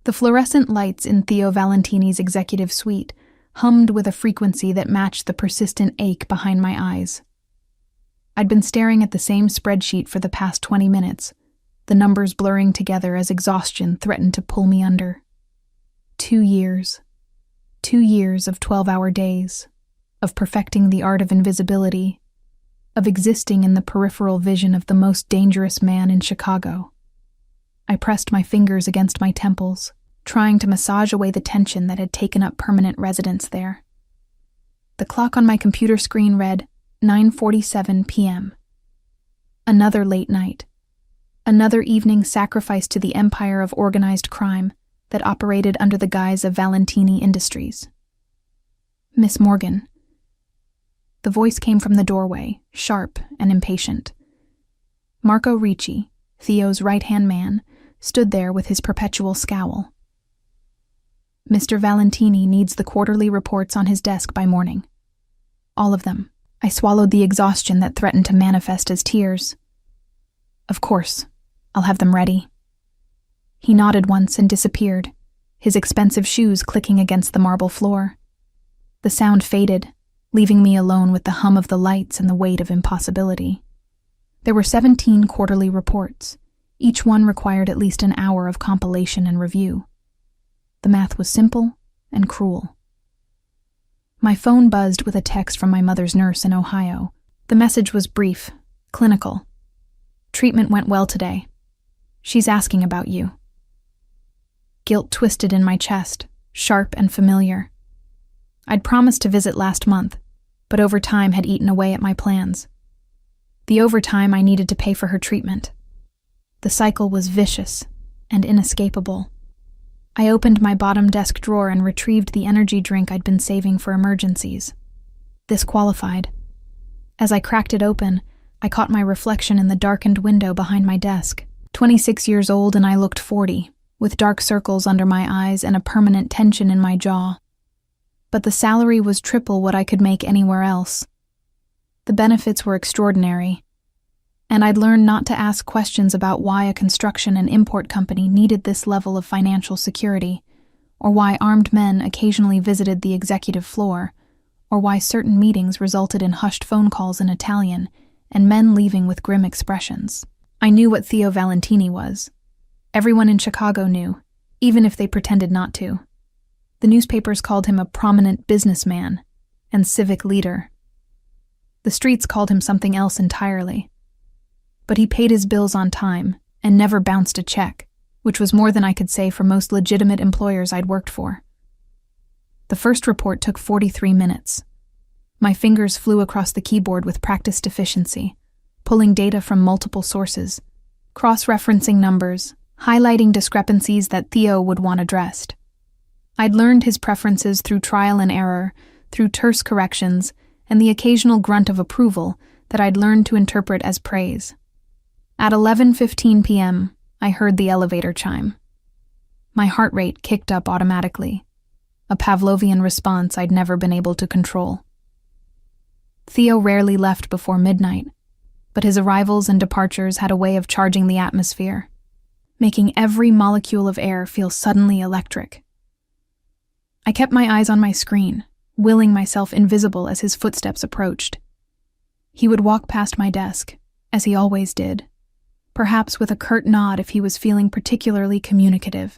The fluorescent lights in Theo Valentini's executive suite hummed with a frequency that matched the persistent ache behind my eyes. I'd been staring at the same spreadsheet for the past 20 minutes, the numbers blurring together as exhaustion threatened to pull me under. 2 years. 2 years of 12-hour days, of perfecting the art of invisibility, of existing in the peripheral vision of the most dangerous man in Chicago. I pressed my fingers against my temples, trying to massage away the tension that had taken up permanent residence there. The clock on my computer screen read 9:47 p.m. Another late night. Another evening sacrificed to the empire of organized crime that operated under the guise of Valentini Industries. Miss Morgan. The voice came from the doorway, sharp and impatient. Marco Ricci, Theo's right-hand man, stood there with his perpetual scowl. Mr. Valentini needs the quarterly reports on his desk by morning. All of them. I swallowed the exhaustion that threatened to manifest as tears. Of course, I'll have them ready. He nodded once and disappeared, his expensive shoes clicking against the marble floor. The sound faded, leaving me alone with the hum of the lights and the weight of impossibility. There were 17 quarterly reports. Each one required at least an hour of compilation and review. The math was simple and cruel. My phone buzzed with a text from my mother's nurse in Ohio. The message was brief, clinical. Treatment went well today. She's asking about you. Guilt twisted in my chest, sharp and familiar. I'd promised to visit last month, but overtime had eaten away at my plans. The overtime I needed to pay for her treatment. The cycle was vicious and inescapable. I opened my bottom desk drawer and retrieved the energy drink I'd been saving for emergencies. This qualified. As I cracked it open, I caught my reflection in the darkened window behind my desk. 26 years old and I looked 40, with dark circles under my eyes and a permanent tension in my jaw. But the salary was triple what I could make anywhere else. The benefits were extraordinary, and I'd learned not to ask questions about why a construction and import company needed this level of financial security, or why armed men occasionally visited the executive floor, or why certain meetings resulted in hushed phone calls in Italian and men leaving with grim expressions. I knew what Theo Valentini was. Everyone in Chicago knew, even if they pretended not to. The newspapers called him a prominent businessman and civic leader. The streets called him something else entirely. But he paid his bills on time and never bounced a check, which was more than I could say for most legitimate employers I'd worked for. The first report took 43 minutes. My fingers flew across the keyboard with practiced efficiency, pulling data from multiple sources, cross-referencing numbers, highlighting discrepancies that Theo would want addressed. I'd learned his preferences through trial and error, through terse corrections, and the occasional grunt of approval that I'd learned to interpret as praise. At 11:15 p.m., I heard the elevator chime. My heart rate kicked up automatically, a Pavlovian response I'd never been able to control. Theo rarely left before midnight, but his arrivals and departures had a way of charging the atmosphere, making every molecule of air feel suddenly electric. I kept my eyes on my screen, willing myself invisible as his footsteps approached. He would walk past my desk, as he always did, perhaps with a curt nod if he was feeling particularly communicative.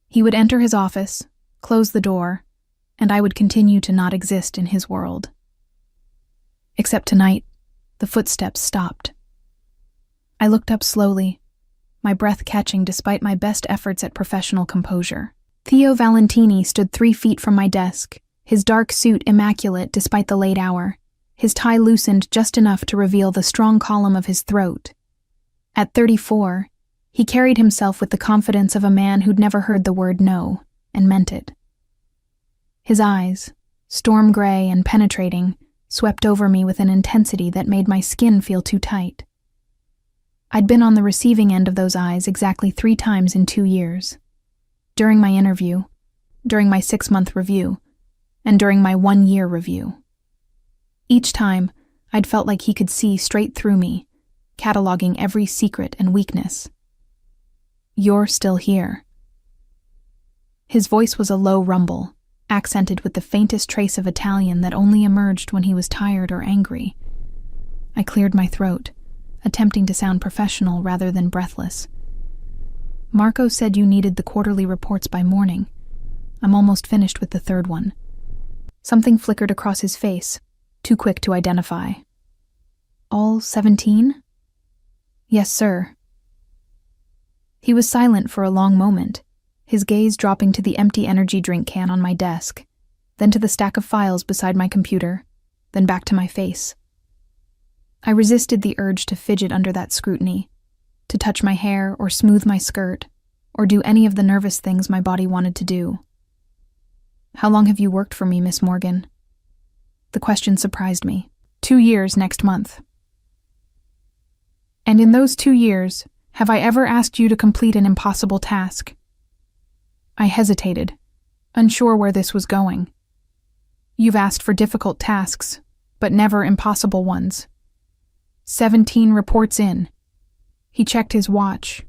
He would enter his office, close the door, and I would continue to not exist in his world. Except tonight, the footsteps stopped. I looked up slowly, my breath catching despite my best efforts at professional composure. Theo Valentini stood 3 feet from my desk, his dark suit immaculate despite the late hour, his tie loosened just enough to reveal the strong column of his throat. At 34, he carried himself with the confidence of a man who'd never heard the word no, and meant it. His eyes, storm gray and penetrating, swept over me with an intensity that made my skin feel too tight. I'd been on the receiving end of those eyes exactly 3 times in 2 years. During my interview, during my 6-month review, and during my 1-year review. Each time, I'd felt like he could see straight through me, cataloging every secret and weakness. "You're still here," His voice was a low rumble, accented with the faintest trace of Italian that only emerged when he was tired or angry. I cleared my throat, attempting to sound professional rather than breathless. Marco said you needed the quarterly reports by morning. I'm almost finished with the third one. Something flickered across his face, too quick to identify. All 17? Yes, sir. He was silent for a long moment, his gaze dropping to the empty energy drink can on my desk, then to the stack of files beside my computer, then back to my face. I resisted the urge to fidget under that scrutiny, to touch my hair or smooth my skirt, or do any of the nervous things my body wanted to do. How long have you worked for me, Miss Morgan? The question surprised me. 2 years next month. And in those 2 years, have I ever asked you to complete an impossible task? I hesitated, unsure where this was going. You've asked for difficult tasks, but never impossible ones. 17 reports in. He checked his watch,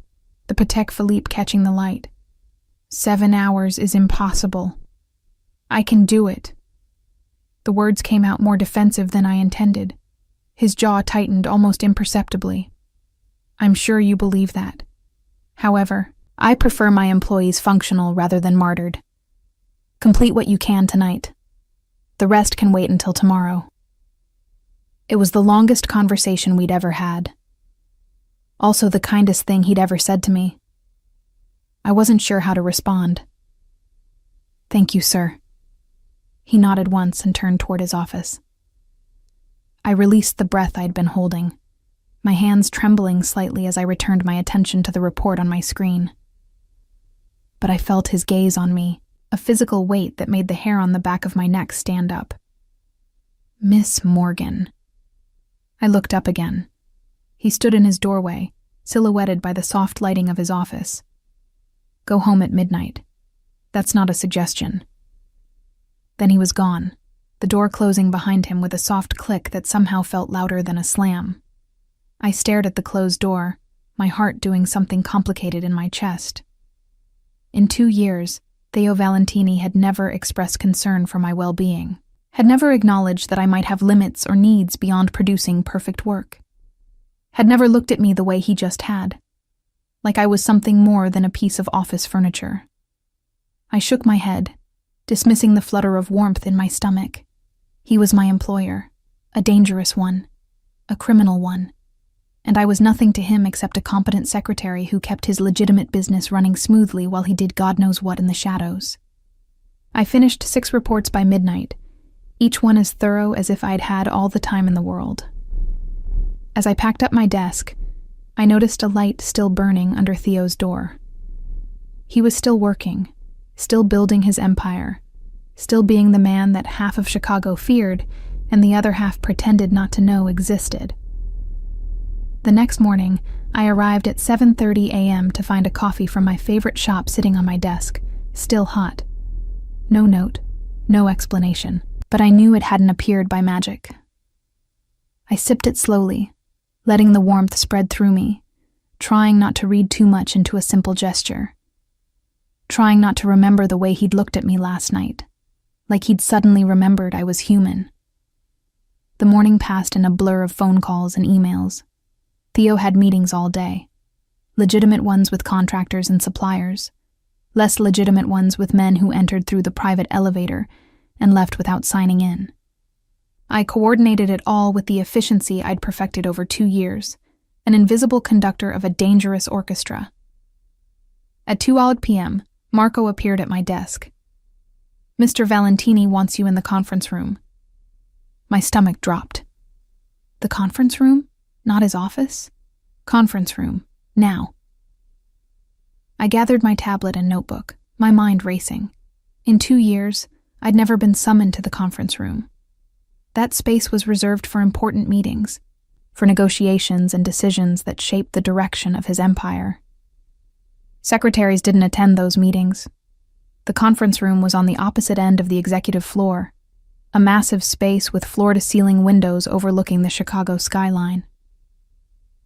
the Patek Philippe catching the light. 7 hours is impossible. I can do it. The words came out more defensive than I intended. His jaw tightened almost imperceptibly. I'm sure you believe that. However, I prefer my employees functional rather than martyred. Complete what you can tonight. The rest can wait until tomorrow. It was the longest conversation we'd ever had. Also the kindest thing he'd ever said to me. I wasn't sure how to respond. Thank you, sir. He nodded once and turned toward his office. I released the breath I'd been holding, my hands trembling slightly as I returned my attention to the report on my screen. But I felt his gaze on me, a physical weight that made the hair on the back of my neck stand up. Miss Morgan. I looked up again. He stood in his doorway, silhouetted by the soft lighting of his office. Go home at midnight. That's not a suggestion. Then he was gone, the door closing behind him with a soft click that somehow felt louder than a slam. I stared at the closed door, my heart doing something complicated in my chest. In 2 years, Theo Valentini had never expressed concern for my well-being, had never acknowledged that I might have limits or needs beyond producing perfect work, had never looked at me the way he just had, like I was something more than a piece of office furniture. I shook my head, dismissing the flutter of warmth in my stomach. He was my employer, a dangerous one, a criminal one, and I was nothing to him except a competent secretary who kept his legitimate business running smoothly while he did God knows what in the shadows. I finished 6 reports by midnight, each one as thorough as if I'd had all the time in the world. As I packed up my desk, I noticed a light still burning under Theo's door. He was still working, still building his empire, still being the man that half of Chicago feared and the other half pretended not to know existed. The next morning, I arrived at 7:30 a.m. to find a coffee from my favorite shop sitting on my desk, still hot. No note, no explanation, but I knew it hadn't appeared by magic. I sipped it slowly, letting the warmth spread through me, trying not to read too much into a simple gesture. Trying not to remember the way he'd looked at me last night, like he'd suddenly remembered I was human. The morning passed in a blur of phone calls and emails. Theo had meetings all day, legitimate ones with contractors and suppliers, less legitimate ones with men who entered through the private elevator and left without signing in. I coordinated it all with the efficiency I'd perfected over 2 years, an invisible conductor of a dangerous orchestra. At 2:00 p.m., Marco appeared at my desk. Mr. Valentini wants you in the conference room. My stomach dropped. The conference room? Not his office? Conference room. Now. I gathered my tablet and notebook, my mind racing. In 2 years, I'd never been summoned to the conference room. That space was reserved for important meetings, for negotiations and decisions that shaped the direction of his empire. Secretaries didn't attend those meetings. The conference room was on the opposite end of the executive floor, a massive space with floor-to-ceiling windows overlooking the Chicago skyline.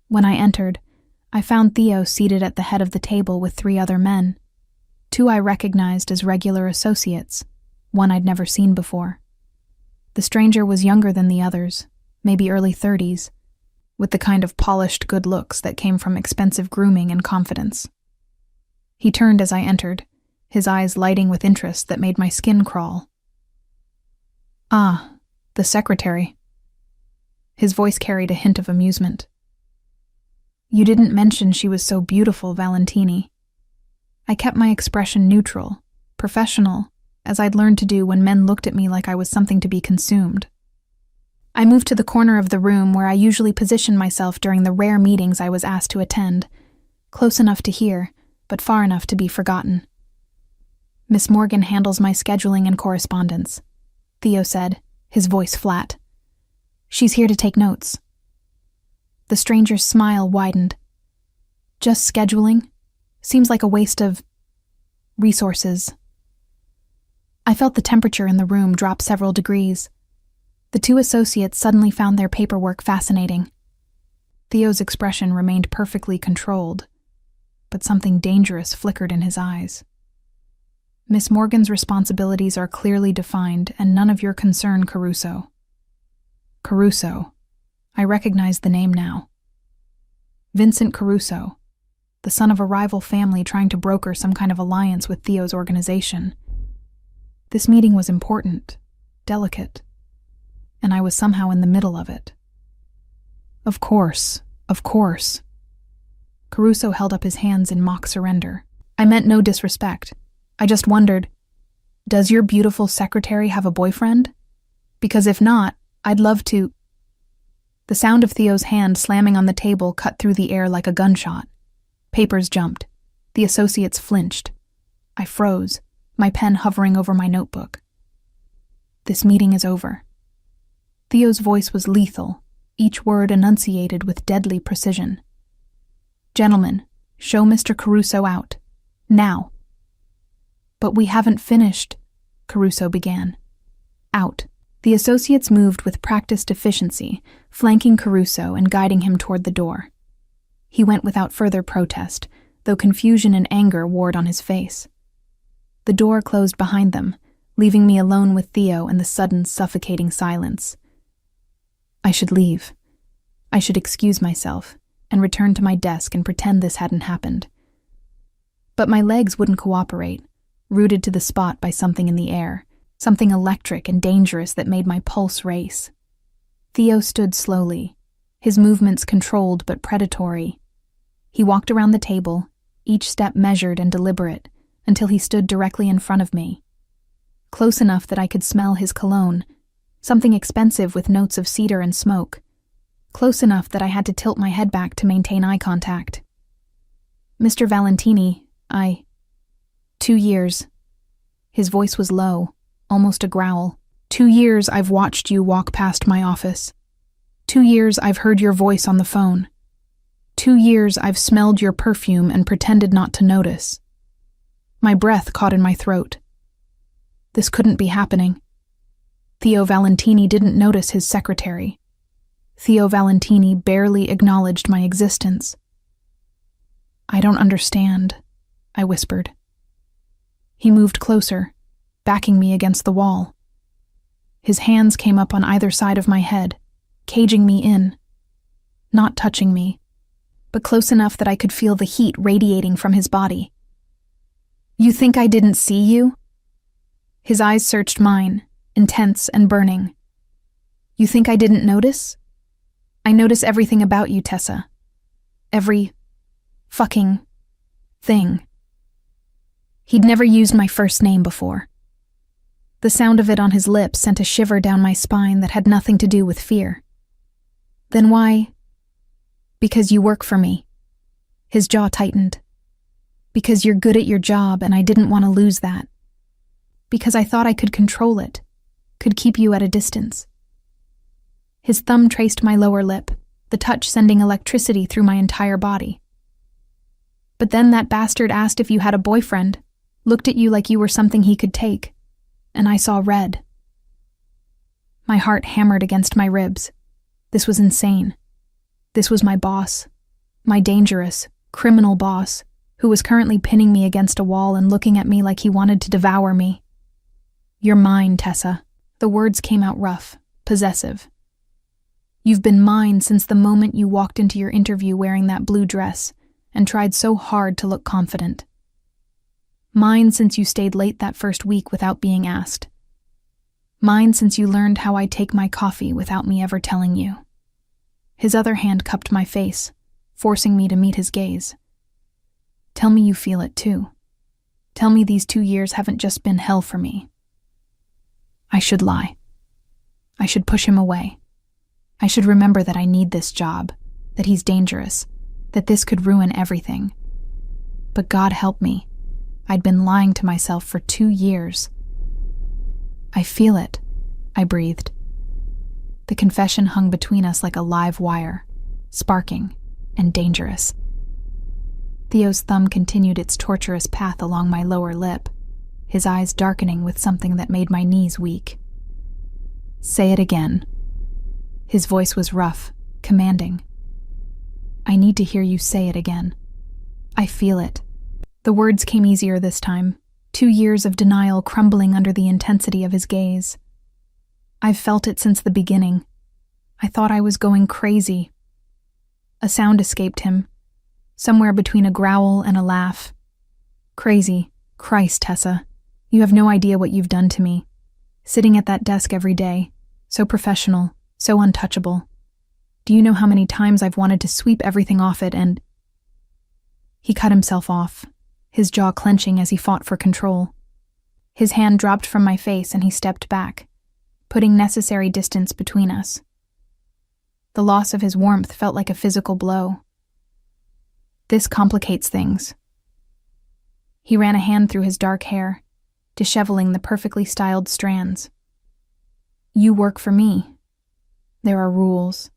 When I entered, I found Theo seated at the head of the table with 3 other men, Two I recognized as regular associates, one I'd never seen before. The stranger was younger than the others, maybe early 30s, with the kind of polished good looks that came from expensive grooming and confidence. He turned as I entered, his eyes lighting with interest that made my skin crawl. "Ah, the secretary." His voice carried a hint of amusement. "You didn't mention she was so beautiful, Valentini." I kept my expression neutral, professional, as I'd learned to do when men looked at me like I was something to be consumed. I moved to the corner of the room where I usually positioned myself during the rare meetings I was asked to attend, close enough to hear, but far enough to be forgotten. "Miss Morgan handles my scheduling and correspondence," Theo said, his voice flat. "She's here to take notes." The stranger's smile widened. "Just scheduling? Seems like a waste of resources." I felt the temperature in the room drop several degrees. The two associates suddenly found their paperwork fascinating. Theo's expression remained perfectly controlled, but something dangerous flickered in his eyes. "Miss Morgan's responsibilities are clearly defined and none of your concern, Caruso." Caruso. I recognized the name now. Vincent Caruso, the son of a rival family trying to broker some kind of alliance with Theo's organization. This meeting was important, delicate, and I was somehow in the middle of it. Of course. Caruso held up his hands in mock surrender. "I meant no disrespect. I just wondered, does your beautiful secretary have a boyfriend? Because if not, I'd love to—" The sound of Theo's hand slamming on the table cut through the air like a gunshot. Papers jumped. The associates flinched. I froze, my pen hovering over my notebook. "This meeting is over." Theo's voice was lethal, each word enunciated with deadly precision. "Gentlemen, show Mr. Caruso out. Now." "But we haven't finished," Caruso began. "Out." The associates moved with practiced efficiency, flanking Caruso and guiding him toward the door. He went without further protest, though confusion and anger warred on his face. The door closed behind them, leaving me alone with Theo in the sudden, suffocating silence. I should leave. I should excuse myself and return to my desk and pretend this hadn't happened. But my legs wouldn't cooperate, rooted to the spot by something in the air, something electric and dangerous that made my pulse race. Theo stood slowly, his movements controlled but predatory. He walked around the table, each step measured and deliberate, until he stood directly in front of me. Close enough that I could smell his cologne, something expensive with notes of cedar and smoke. Close enough that I had to tilt my head back to maintain eye contact. "Mr. Valentini, 2 years. His voice was low, almost a growl. 2 years I've watched you walk past my office. 2 years I've heard your voice on the phone. 2 years I've smelled your perfume and pretended not to notice. My breath caught in my throat. This couldn't be happening. Theo Valentini didn't notice his secretary. Theo Valentini barely acknowledged my existence. "I don't understand," I whispered. He moved closer, backing me against the wall. His hands came up on either side of my head, caging me in. Not touching me, but close enough that I could feel the heat radiating from his body. "You think I didn't see you?" His eyes searched mine, intense and burning. "You think I didn't notice? I notice everything about you, Tessa. Every fucking thing." He'd never used my first name before. The sound of it on his lips sent a shiver down my spine that had nothing to do with fear. "Then why?" "Because you work for me." His jaw tightened. "Because you're good at your job and I didn't want to lose that. Because I thought I could control it, could keep you at a distance." His thumb traced my lower lip, the touch sending electricity through my entire body. "But then that bastard asked if you had a boyfriend, looked at you like you were something he could take, and I saw red." My heart hammered against my ribs. This was insane. This was my boss, my dangerous, criminal boss, who was currently pinning me against a wall and looking at me like he wanted to devour me. "You're mine, Tessa." The words came out rough, possessive. "You've been mine since the moment you walked into your interview wearing that blue dress and tried so hard to look confident. Mine since you stayed late that first week without being asked. Mine since you learned how I take my coffee without me ever telling you." His other hand cupped my face, forcing me to meet his gaze. "Tell me you feel it too. Tell me these 2 years haven't just been hell for me." I should lie. I should push him away. I should remember that I need this job, that he's dangerous, that this could ruin everything. But God help me. I'd been lying to myself for 2 years. "I feel it," I breathed. The confession hung between us like a live wire, sparking and dangerous. Theo's thumb continued its torturous path along my lower lip, his eyes darkening with something that made my knees weak. "Say it again." His voice was rough, commanding. "I need to hear you say it again. I feel it." The words came easier this time, 2 years of denial crumbling under the intensity of his gaze. I've felt it since the beginning. I thought I was going crazy. A sound escaped him, somewhere between a growl and a laugh. "Crazy. Christ, Tessa. You have no idea what you've done to me. Sitting at that desk every day, so professional, so untouchable. Do you know how many times I've wanted to sweep everything off it and—" He cut himself off, his jaw clenching as he fought for control. His hand dropped from my face and he stepped back, putting necessary distance between us. The loss of his warmth felt like a physical blow. "This complicates things." He ran a hand through his dark hair, disheveling the perfectly styled strands. "You work for me. There are rules,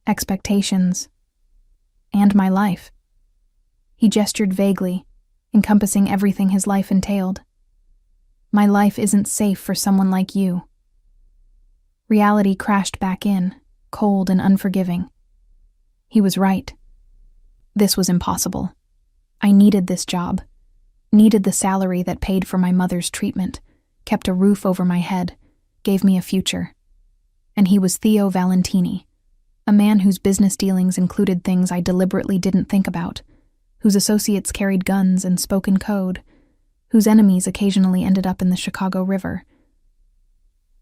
expectations, and my life." He gestured vaguely, encompassing everything his life entailed. "My life isn't safe for someone like you." Reality crashed back in, cold and unforgiving. He was right. This was impossible. I needed this job. Needed the salary that paid for my mother's treatment, kept a roof over my head, gave me a future. And he was Theo Valentini, a man whose business dealings included things I deliberately didn't think about, whose associates carried guns and spoke in code, whose enemies occasionally ended up in the Chicago River.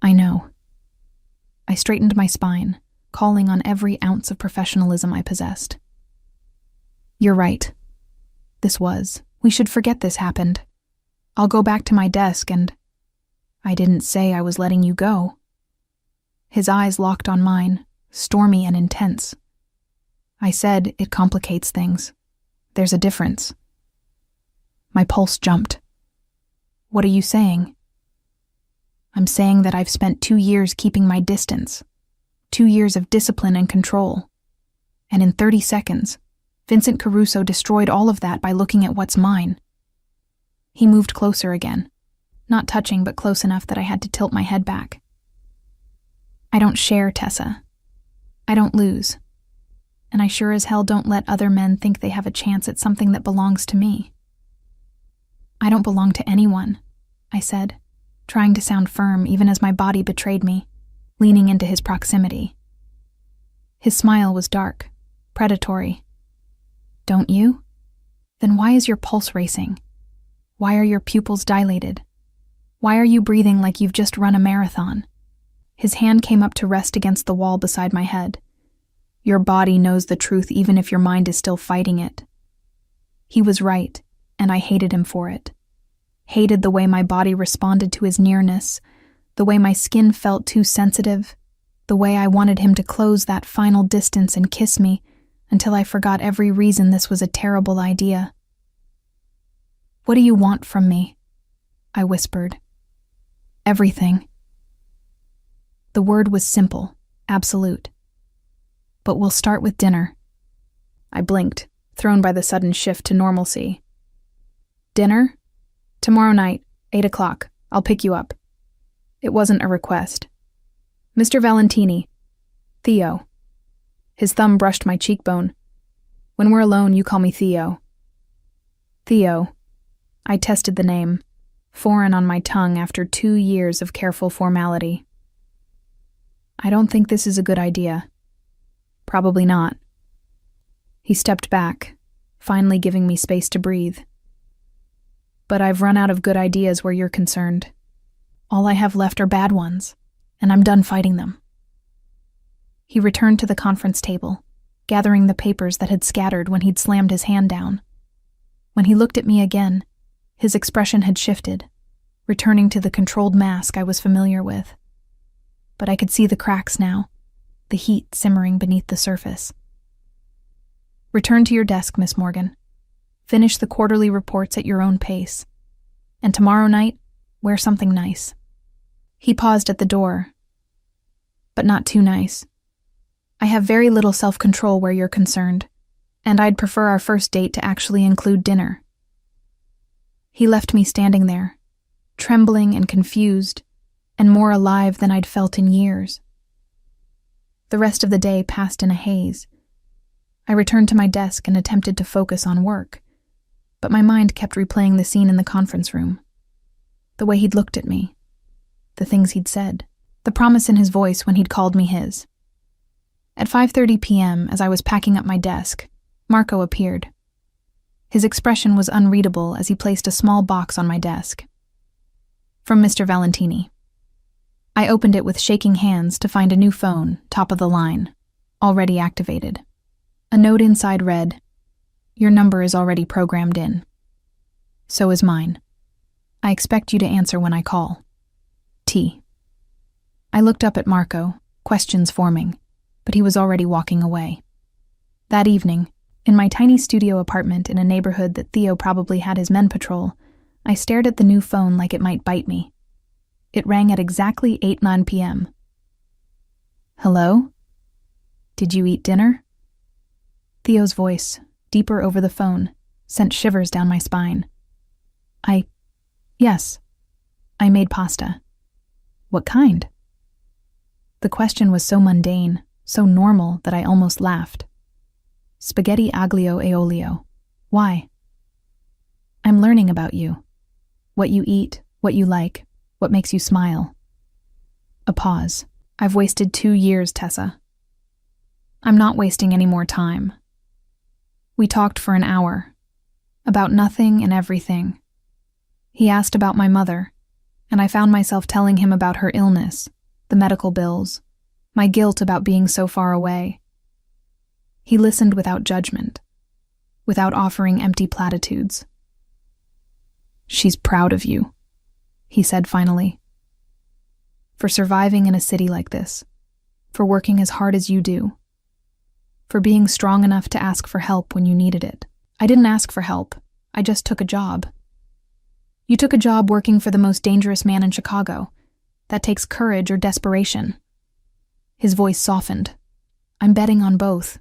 I know. I straightened my spine, calling on every ounce of professionalism I possessed. "You're right. We should forget this happened. I'll go back to my desk and—" "I didn't say I was letting you go." His eyes locked on mine, stormy and intense. "I said it complicates things. There's a difference." My pulse jumped. "What are you saying?" "I'm saying that I've spent 2 years keeping my distance. 2 years of discipline and control. And in 30 seconds, Vincent Caruso destroyed all of that by looking at what's mine." He moved closer again, not touching but close enough that I had to tilt my head back. "I don't share, Tessa. I don't lose. And I sure as hell don't let other men think they have a chance at something that belongs to me." "I don't belong to anyone," I said, trying to sound firm even as my body betrayed me, leaning into his proximity. His smile was dark, predatory. "Don't you? Then why is your pulse racing? Why are your pupils dilated? Why are you breathing like you've just run a marathon?" His hand came up to rest against the wall beside my head. "Your body knows the truth even if your mind is still fighting it." He was right, and I hated him for it. Hated the way my body responded to his nearness, the way my skin felt too sensitive, the way I wanted him to close that final distance and kiss me until I forgot every reason this was a terrible idea. "What do you want from me?" I whispered. "Everything." The word was simple, absolute. "But we'll start with dinner." I blinked, thrown by the sudden shift to normalcy. "Dinner? Tomorrow night, 8 o'clock. I'll pick you up." It wasn't a request. "Mr. Valentini. Theo." His thumb brushed my cheekbone. "When we're alone, you call me Theo." Theo. I tested the name, foreign on my tongue after 2 years of careful formality. I don't think this is a good idea. Probably not. He stepped back, finally giving me space to breathe. But I've run out of good ideas where you're concerned. All I have left are bad ones, and I'm done fighting them. He returned to the conference table, gathering the papers that had scattered when he'd slammed his hand down. When he looked at me again, his expression had shifted, returning to the controlled mask I was familiar with. But I could see the cracks now, the heat simmering beneath the surface. Return to your desk, Miss Morgan. Finish the quarterly reports at your own pace. And tomorrow night, wear something nice. He paused at the door. But not too nice. I have very little self-control where you're concerned, and I'd prefer our first date to actually include dinner. He left me standing there, trembling and confused, and more alive than I'd felt in years. The rest of the day passed in a haze. I returned to my desk and attempted to focus on work, but my mind kept replaying the scene in the conference room. The way he'd looked at me, the things he'd said, the promise in his voice when he'd called me his. At 5:30 p.m., as I was packing up my desk, Marco appeared. His expression was unreadable as he placed a small box on my desk. From Mr. Valentini. I opened it with shaking hands to find a new phone, top of the line, already activated. A note inside read, "Your number is already programmed in. So is mine. I expect you to answer when I call. T." I looked up at Marco, questions forming, but he was already walking away. That evening, in my tiny studio apartment in a neighborhood that Theo probably had his men patrol, I stared at the new phone like it might bite me. It rang at exactly 8:09 p.m. "Hello? Did you eat dinner?" Theo's voice, deeper over the phone, sent shivers down my spine. Yes. I made pasta." "What kind?" The question was so mundane, so normal that I almost laughed. "Spaghetti aglio e olio. Why?" "I'm learning about you. What you eat, what you like, what makes you smile." A pause. "I've wasted 2 years, Tessa." "I'm not wasting any more time." We talked for an hour, about nothing and everything. He asked about my mother, and I found myself telling him about her illness, the medical bills, my guilt about being so far away. He listened without judgment, without offering empty platitudes. "She's proud of you," he said finally. "For surviving in a city like this, for working as hard as you do, for being strong enough to ask for help when you needed it." "I didn't ask for help. I just took a job." "You took a job working for the most dangerous man in Chicago. That takes courage or desperation." His voice softened. "I'm betting on both."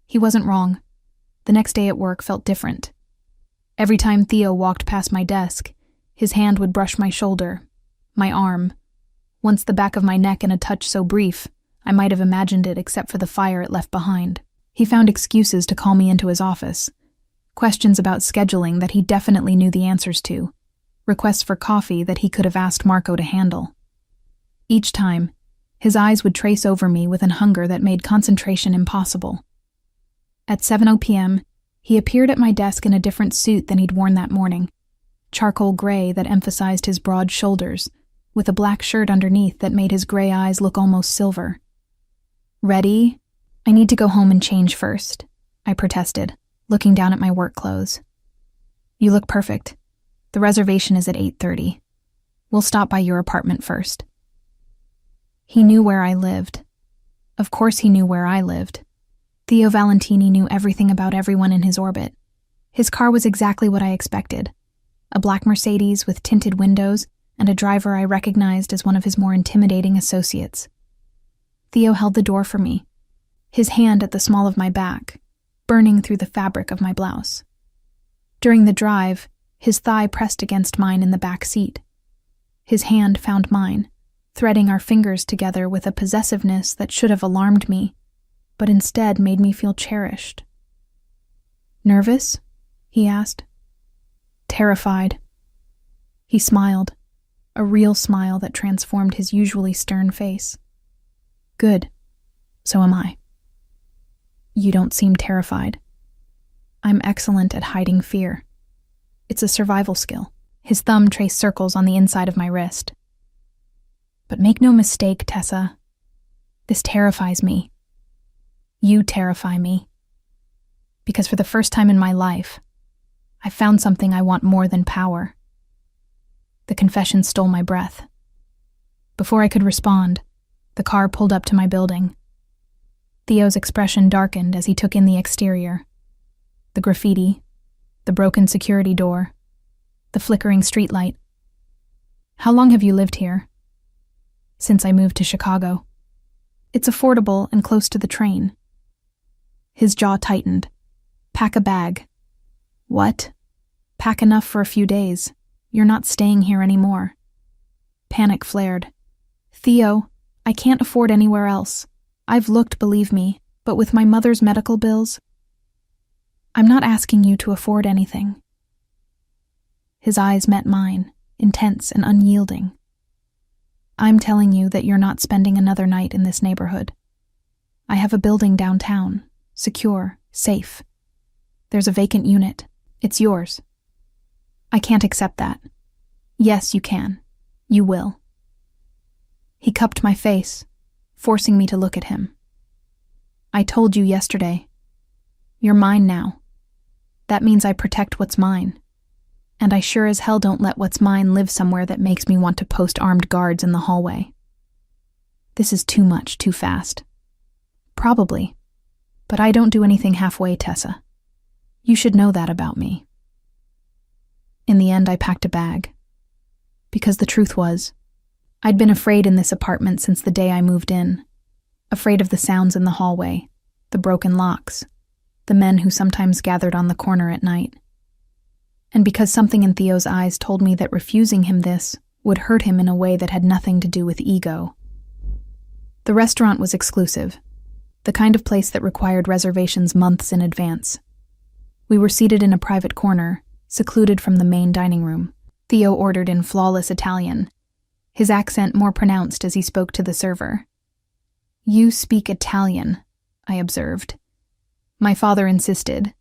He wasn't wrong. The next day at work felt different. Every time Theo walked past my desk, his hand would brush my shoulder, my arm, once the back of my neck in a touch so brief, I might have imagined it except for the fire it left behind. He found excuses to call me into his office. Questions about scheduling that he definitely knew the answers to. Requests for coffee that he could have asked Marco to handle. Each time, his eyes would trace over me with an hunger that made concentration impossible. At 7:00 p.m., he appeared at my desk in a different suit than he'd worn that morning. Charcoal gray that emphasized his broad shoulders, with a black shirt underneath that made his gray eyes look almost silver. "Ready? I need to go home and change first," I protested, looking down at my work clothes. "You look perfect. The reservation is at 8:30. We'll stop by your apartment first." He knew where I lived. Of course he knew where I lived. Theo Valentini knew everything about everyone in his orbit. His car was exactly what I expected. A black Mercedes with tinted windows and a driver I recognized as one of his more intimidating associates. Theo held the door for me, his hand at the small of my back, burning through the fabric of my blouse. During the drive, his thigh pressed against mine in the back seat. His hand found mine, threading our fingers together with a possessiveness that should have alarmed me, but instead made me feel cherished. "Nervous?" he asked. Terrified. He smiled, a real smile that transformed his usually stern face. Good. So am I. You don't seem terrified. I'm excellent at hiding fear. It's a survival skill. His thumb traced circles on the inside of my wrist. But make no mistake, Tessa. This terrifies me. You terrify me. Because for the first time in my life, I found something I want more than power. The confession stole my breath. Before I could respond, the car pulled up to my building. Theo's expression darkened as he took in the exterior. The graffiti, the broken security door, the flickering streetlight. How long have you lived here? Since I moved to Chicago. It's affordable and close to the train. His jaw tightened. Pack a bag. What? Pack enough for a few days. You're not staying here anymore. Panic flared. Theo, I can't afford anywhere else. I've looked, believe me, but with my mother's medical bills, I'm not asking you to afford anything. His eyes met mine, intense and unyielding. I'm telling you that you're not spending another night in this neighborhood. I have a building downtown, secure, safe. There's a vacant unit. It's yours. I can't accept that. Yes, you can. You will. He cupped my face, forcing me to look at him. I told you yesterday. You're mine now. That means I protect what's mine. And I sure as hell don't let what's mine live somewhere that makes me want to post armed guards in the hallway. This is too much, too fast. Probably. But I don't do anything halfway, Tessa. You should know that about me. In the end, I packed a bag. Because the truth was, I'd been afraid in this apartment since the day I moved in. Afraid of the sounds in the hallway, the broken locks, the men who sometimes gathered on the corner at night. And because something in Theo's eyes told me that refusing him this would hurt him in a way that had nothing to do with ego. The restaurant was exclusive, the kind of place that required reservations months in advance. We were seated in a private corner, secluded from the main dining room. Theo ordered in flawless Italian, his accent more pronounced as he spoke to the server. You speak Italian, I observed. My father insisted,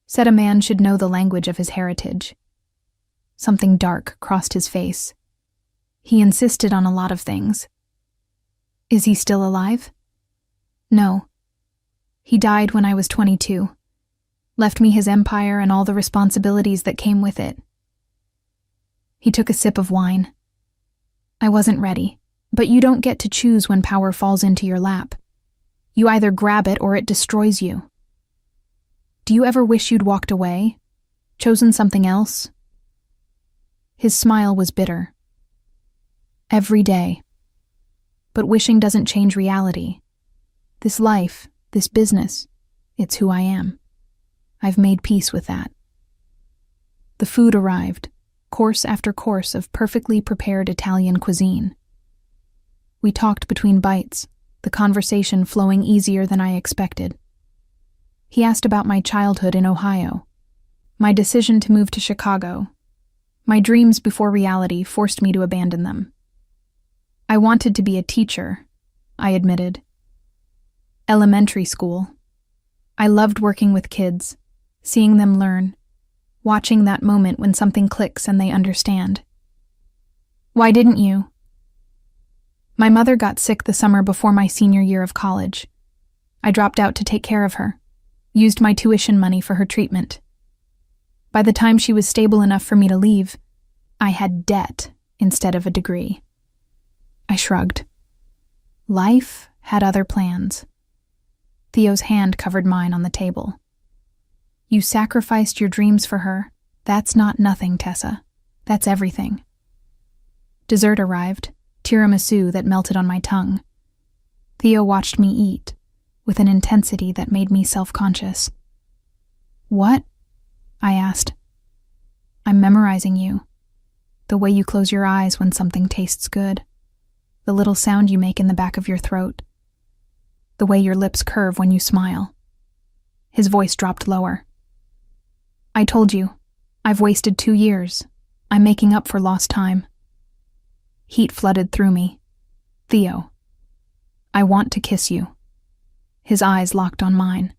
said a man should know the language of his heritage. Something dark crossed his face. He insisted on a lot of things. Is he still alive? No. He died when I was 22. Left me his empire and all the responsibilities that came with it. He took a sip of wine. I wasn't ready, but you don't get to choose when power falls into your lap. You either grab it or it destroys you. Do you ever wish you'd walked away? Chosen something else? His smile was bitter. Every day. But wishing doesn't change reality. This life, this business, it's who I am. I've made peace with that. The food arrived, course after course of perfectly prepared Italian cuisine. We talked between bites, the conversation flowing easier than I expected. He asked about my childhood in Ohio, my decision to move to Chicago. My dreams before reality forced me to abandon them. I wanted to be a teacher, I admitted. Elementary school. I loved working with kids, seeing them learn, watching that moment when something clicks and they understand. Why didn't you? My mother got sick the summer before my senior year of college. I dropped out to take care of her, used my tuition money for her treatment. By the time she was stable enough for me to leave, I had debt instead of a degree. I shrugged. Life had other plans. Theo's hand covered mine on the table. You sacrificed your dreams for her. That's not nothing, Tessa. That's everything. Dessert arrived, tiramisu that melted on my tongue. Theo watched me eat, with an intensity that made me self-conscious. What? I asked. I'm memorizing you. The way you close your eyes when something tastes good. The little sound you make in the back of your throat. The way your lips curve when you smile. His voice dropped lower. I told you. I've wasted 2 years. I'm making up for lost time. Heat flooded through me. Theo, I want to kiss you. His eyes locked on mine.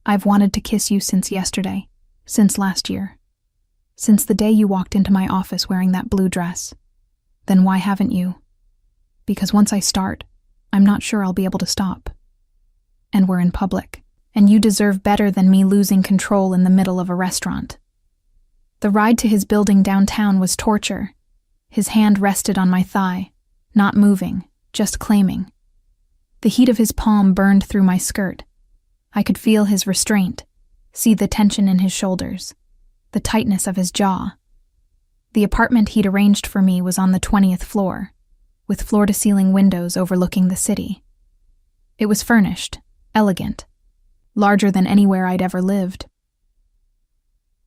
I've wanted to kiss you since yesterday, since last year, since the day you walked into my office wearing that blue dress. Then why haven't you? Because once I start, I'm not sure I'll be able to stop. And we're in public, and you deserve better than me losing control in the middle of a restaurant. The ride to his building downtown was torture. His hand rested on my thigh, not moving, just claiming. The heat of his palm burned through my skirt. I could feel his restraint, see the tension in his shoulders, the tightness of his jaw. The apartment he'd arranged for me was on the 20th floor, with floor-to-ceiling windows overlooking the city. It was furnished, elegant, larger than anywhere I'd ever lived.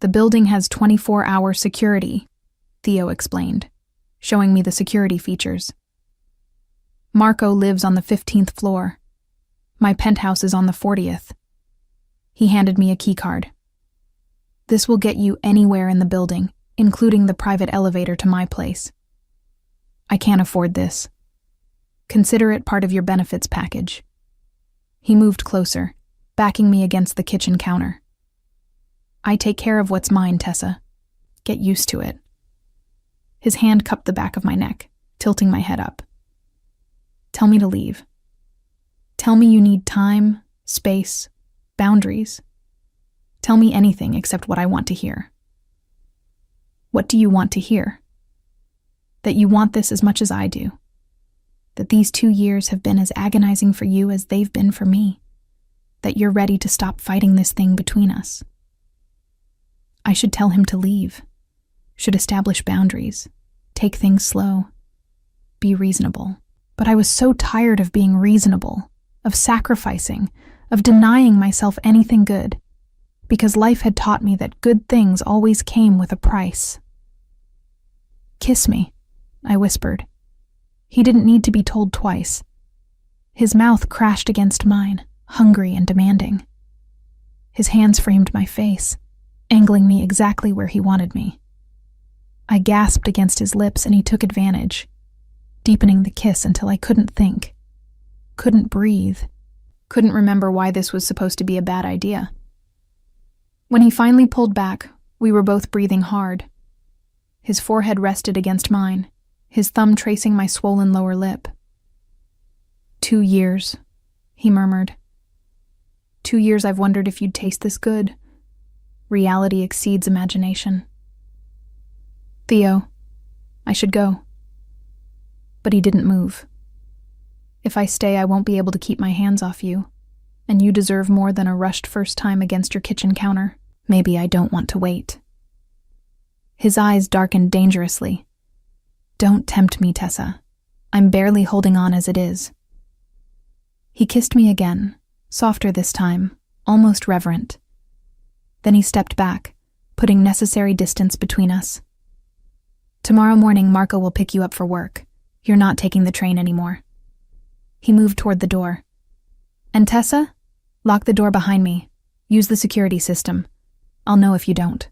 The building has 24-hour security, Theo explained, showing me the security features. Marco lives on the 15th floor. My penthouse is on the 40th. He handed me a keycard. This will get you anywhere in the building, including the private elevator to my place. I can't afford this. Consider it part of your benefits package. He moved closer, backing me against the kitchen counter. I take care of what's mine, Tessa. Get used to it. His hand cupped the back of my neck, tilting my head up. Tell me to leave. Tell me you need time, space, boundaries. Tell me anything except what I want to hear. What do you want to hear? That you want this as much as I do. That these 2 years have been as agonizing for you as they've been for me. That you're ready to stop fighting this thing between us. I should tell him to leave. Should establish boundaries. Take things slow. Be reasonable. But I was so tired of being reasonable, of sacrificing, of denying myself anything good, because life had taught me that good things always came with a price. Kiss me, I whispered. He didn't need to be told twice. His mouth crashed against mine, hungry and demanding. His hands framed my face, angling me exactly where he wanted me. I gasped against his lips and he took advantage, deepening the kiss until I couldn't think, couldn't breathe, couldn't remember why this was supposed to be a bad idea. When he finally pulled back, we were both breathing hard. His forehead rested against mine, his thumb tracing my swollen lower lip. 2 years, he murmured. 2 years I've wondered if you'd taste this good. Reality exceeds imagination. Theo, I should go. But he didn't move. If I stay, I won't be able to keep my hands off you, and you deserve more than a rushed first time against your kitchen counter. Maybe I don't want to wait. His eyes darkened dangerously. Don't tempt me, Tessa. I'm barely holding on as it is. He kissed me again, softer this time, almost reverent. Then he stepped back, putting necessary distance between us. Tomorrow morning, Marco will pick you up for work. You're not taking the train anymore. He moved toward the door. And Tessa? Lock the door behind me. Use the security system. I'll know if you don't.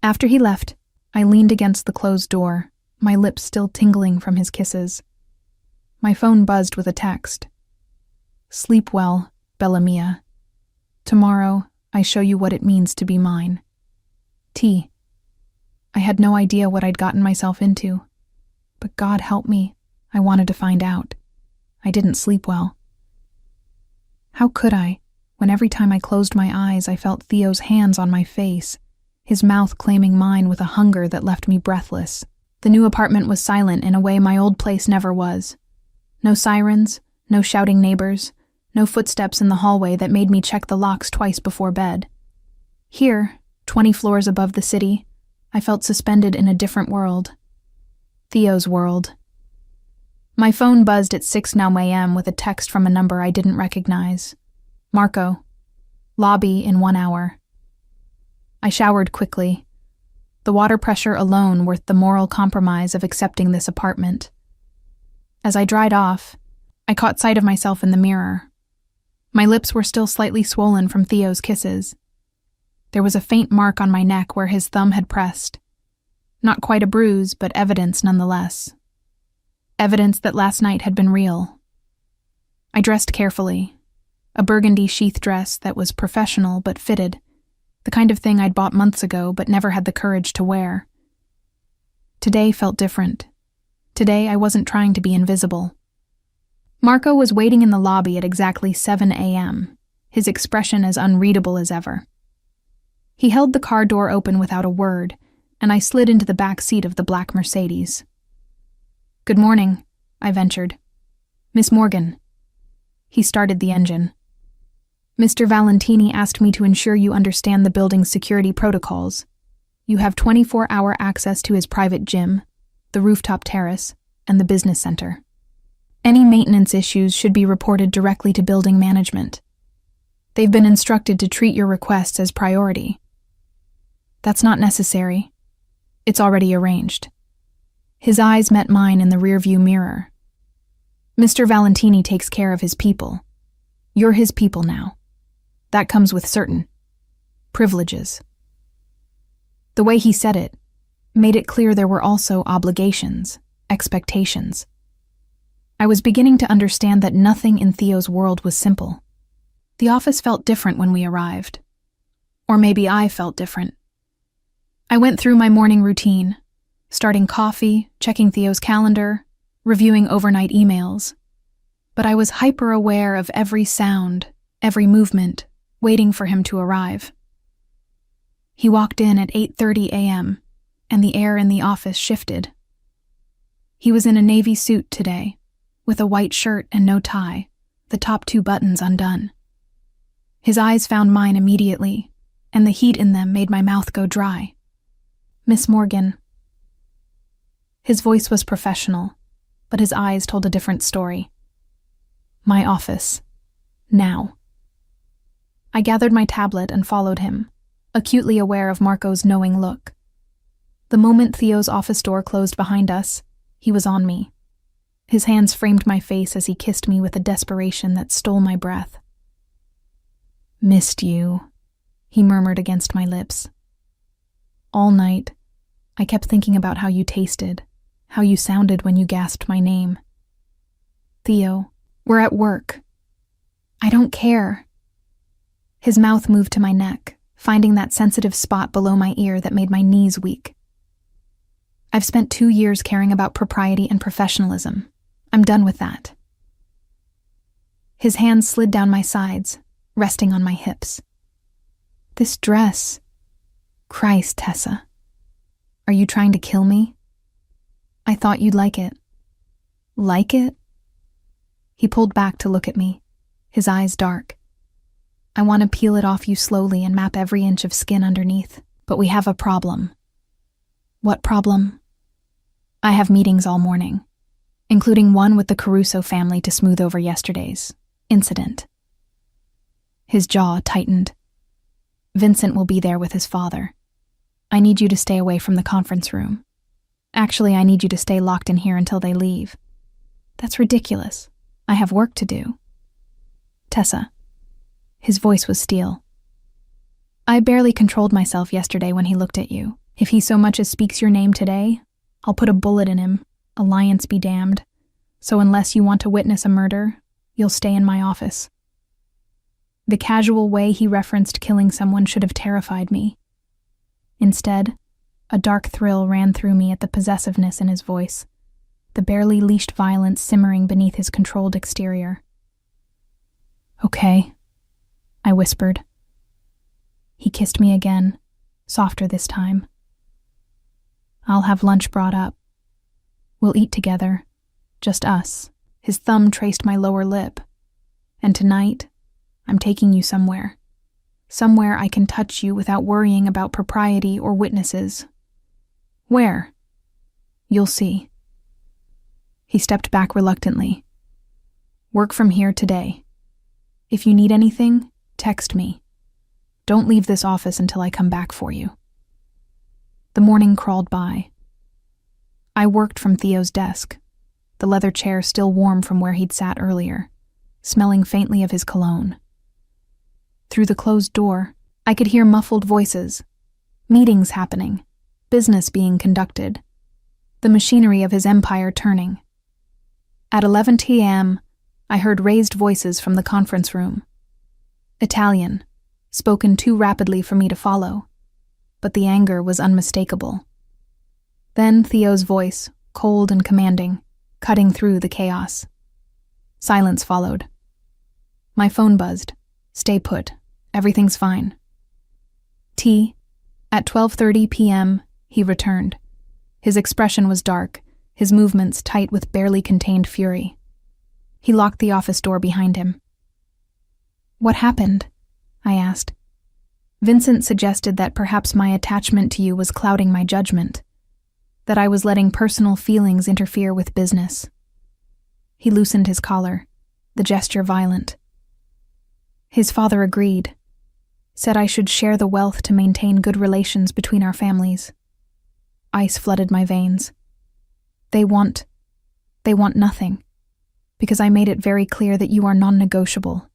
After he left, I leaned against the closed door, my lips still tingling from his kisses. My phone buzzed with a text. Sleep well, Bella Mia. Tomorrow, I show you what it means to be mine. T. I had no idea what I'd gotten myself into. But God help me, I wanted to find out. I didn't sleep well. How could I, when every time I closed my eyes I felt Theo's hands on my face, his mouth claiming mine with a hunger that left me breathless. The new apartment was silent in a way my old place never was. No sirens, no shouting neighbors, no footsteps in the hallway that made me check the locks twice before bed. Here, 20 floors above the city, I felt suspended in a different world. Theo's world. My phone buzzed at 6 a.m. with a text from a number I didn't recognize. Marco. Lobby in 1 hour. I showered quickly. The water pressure alone worth the moral compromise of accepting this apartment. As I dried off, I caught sight of myself in the mirror. My lips were still slightly swollen from Theo's kisses. There was a faint mark on my neck where his thumb had pressed. Not quite a bruise, but evidence nonetheless. Evidence that last night had been real. I dressed carefully. A burgundy sheath dress that was professional but fitted. The kind of thing I'd bought months ago but never had the courage to wear. Today felt different. Today I wasn't trying to be invisible. Marco was waiting in the lobby at exactly 7 a.m., his expression as unreadable as ever. He held the car door open without a word, and I slid into the back seat of the black Mercedes. "Good morning," I ventured. "Miss Morgan." He started the engine. "Mr. Valentini asked me to ensure you understand the building's security protocols. You have 24-hour access to his private gym, the rooftop terrace, and the business center. Any maintenance issues should be reported directly to building management. They've been instructed to treat your requests as priority." "That's not necessary. It's already arranged." His eyes met mine in the rearview mirror. "Mr. Valentini takes care of his people. You're his people now. That comes with certain privileges." The way he said it made it clear there were also obligations, expectations. I was beginning to understand that nothing in Theo's world was simple. The office felt different when we arrived. Or maybe I felt different. I went through my morning routine, starting coffee, checking Theo's calendar, reviewing overnight emails. But I was hyper-aware of every sound, every movement, waiting for him to arrive. He walked in at 8:30 a.m., and the air in the office shifted. He was in a navy suit today, with a white shirt and no tie, the top 2 buttons undone. His eyes found mine immediately, and the heat in them made my mouth go dry. "Miss Morgan." His voice was professional, but his eyes told a different story. "My office. Now." I gathered my tablet and followed him, acutely aware of Marco's knowing look. The moment Theo's office door closed behind us, he was on me. His hands framed my face as he kissed me with a desperation that stole my breath. "Missed you," he murmured against my lips. "All night, I kept thinking about how you tasted, how you sounded when you gasped my name. Theo, we're at work. I don't care." His mouth moved to my neck, finding that sensitive spot below my ear that made my knees weak. "I've spent 2 years caring about propriety and professionalism. I'm done with that." His hands slid down my sides, resting on my hips. "This dress. Christ, Tessa. Are you trying to kill me? I thought you'd like it." "Like it?" He pulled back to look at me, his eyes dark. "I want to peel it off you slowly and map every inch of skin underneath, but we have a problem." "What problem?" "I have meetings all morning, including one with the Caruso family to smooth over yesterday's incident." His jaw tightened. "Vincent will be there with his father. I need you to stay away from the conference room. Actually, I need you to stay locked in here until they leave." "That's ridiculous. I have work to do." "Tessa." His voice was steel. "I barely controlled myself yesterday when he looked at you. If he so much as speaks your name today, I'll put a bullet in him, alliance be damned. So unless you want to witness a murder, you'll stay in my office." The casual way he referenced killing someone should have terrified me. Instead, a dark thrill ran through me at the possessiveness in his voice, the barely leashed violence simmering beneath his controlled exterior. "Okay," I whispered. He kissed me again, softer this time. "I'll have lunch brought up. We'll eat together, just us." His thumb traced my lower lip. "And tonight, I'm taking you somewhere. Somewhere I can touch you without worrying about propriety or witnesses." "Where?" "You'll see." He stepped back reluctantly. "Work from here today. If you need anything, text me. Don't leave this office until I come back for you." The morning crawled by. I worked from Theo's desk, the leather chair still warm from where he'd sat earlier, smelling faintly of his cologne. Through the closed door, I could hear muffled voices, meetings happening, business being conducted, the machinery of his empire turning. At 11 p.m., I heard raised voices from the conference room. Italian, spoken too rapidly for me to follow, but the anger was unmistakable. Then Theo's voice, cold and commanding, cutting through the chaos. Silence followed. My phone buzzed. Stay put. Everything's fine. At 12:30 p.m., he returned. His expression was dark, his movements tight with barely contained fury. He locked the office door behind him. "What happened?" I asked. Vincent suggested that perhaps my attachment to you was clouding my judgment, that I was letting personal feelings interfere with business. He loosened his collar, the gesture violent. His father agreed, said I should share the wealth to maintain good relations between our families. Ice flooded my veins. They want nothing, because I made it very clear that you are non-negotiable,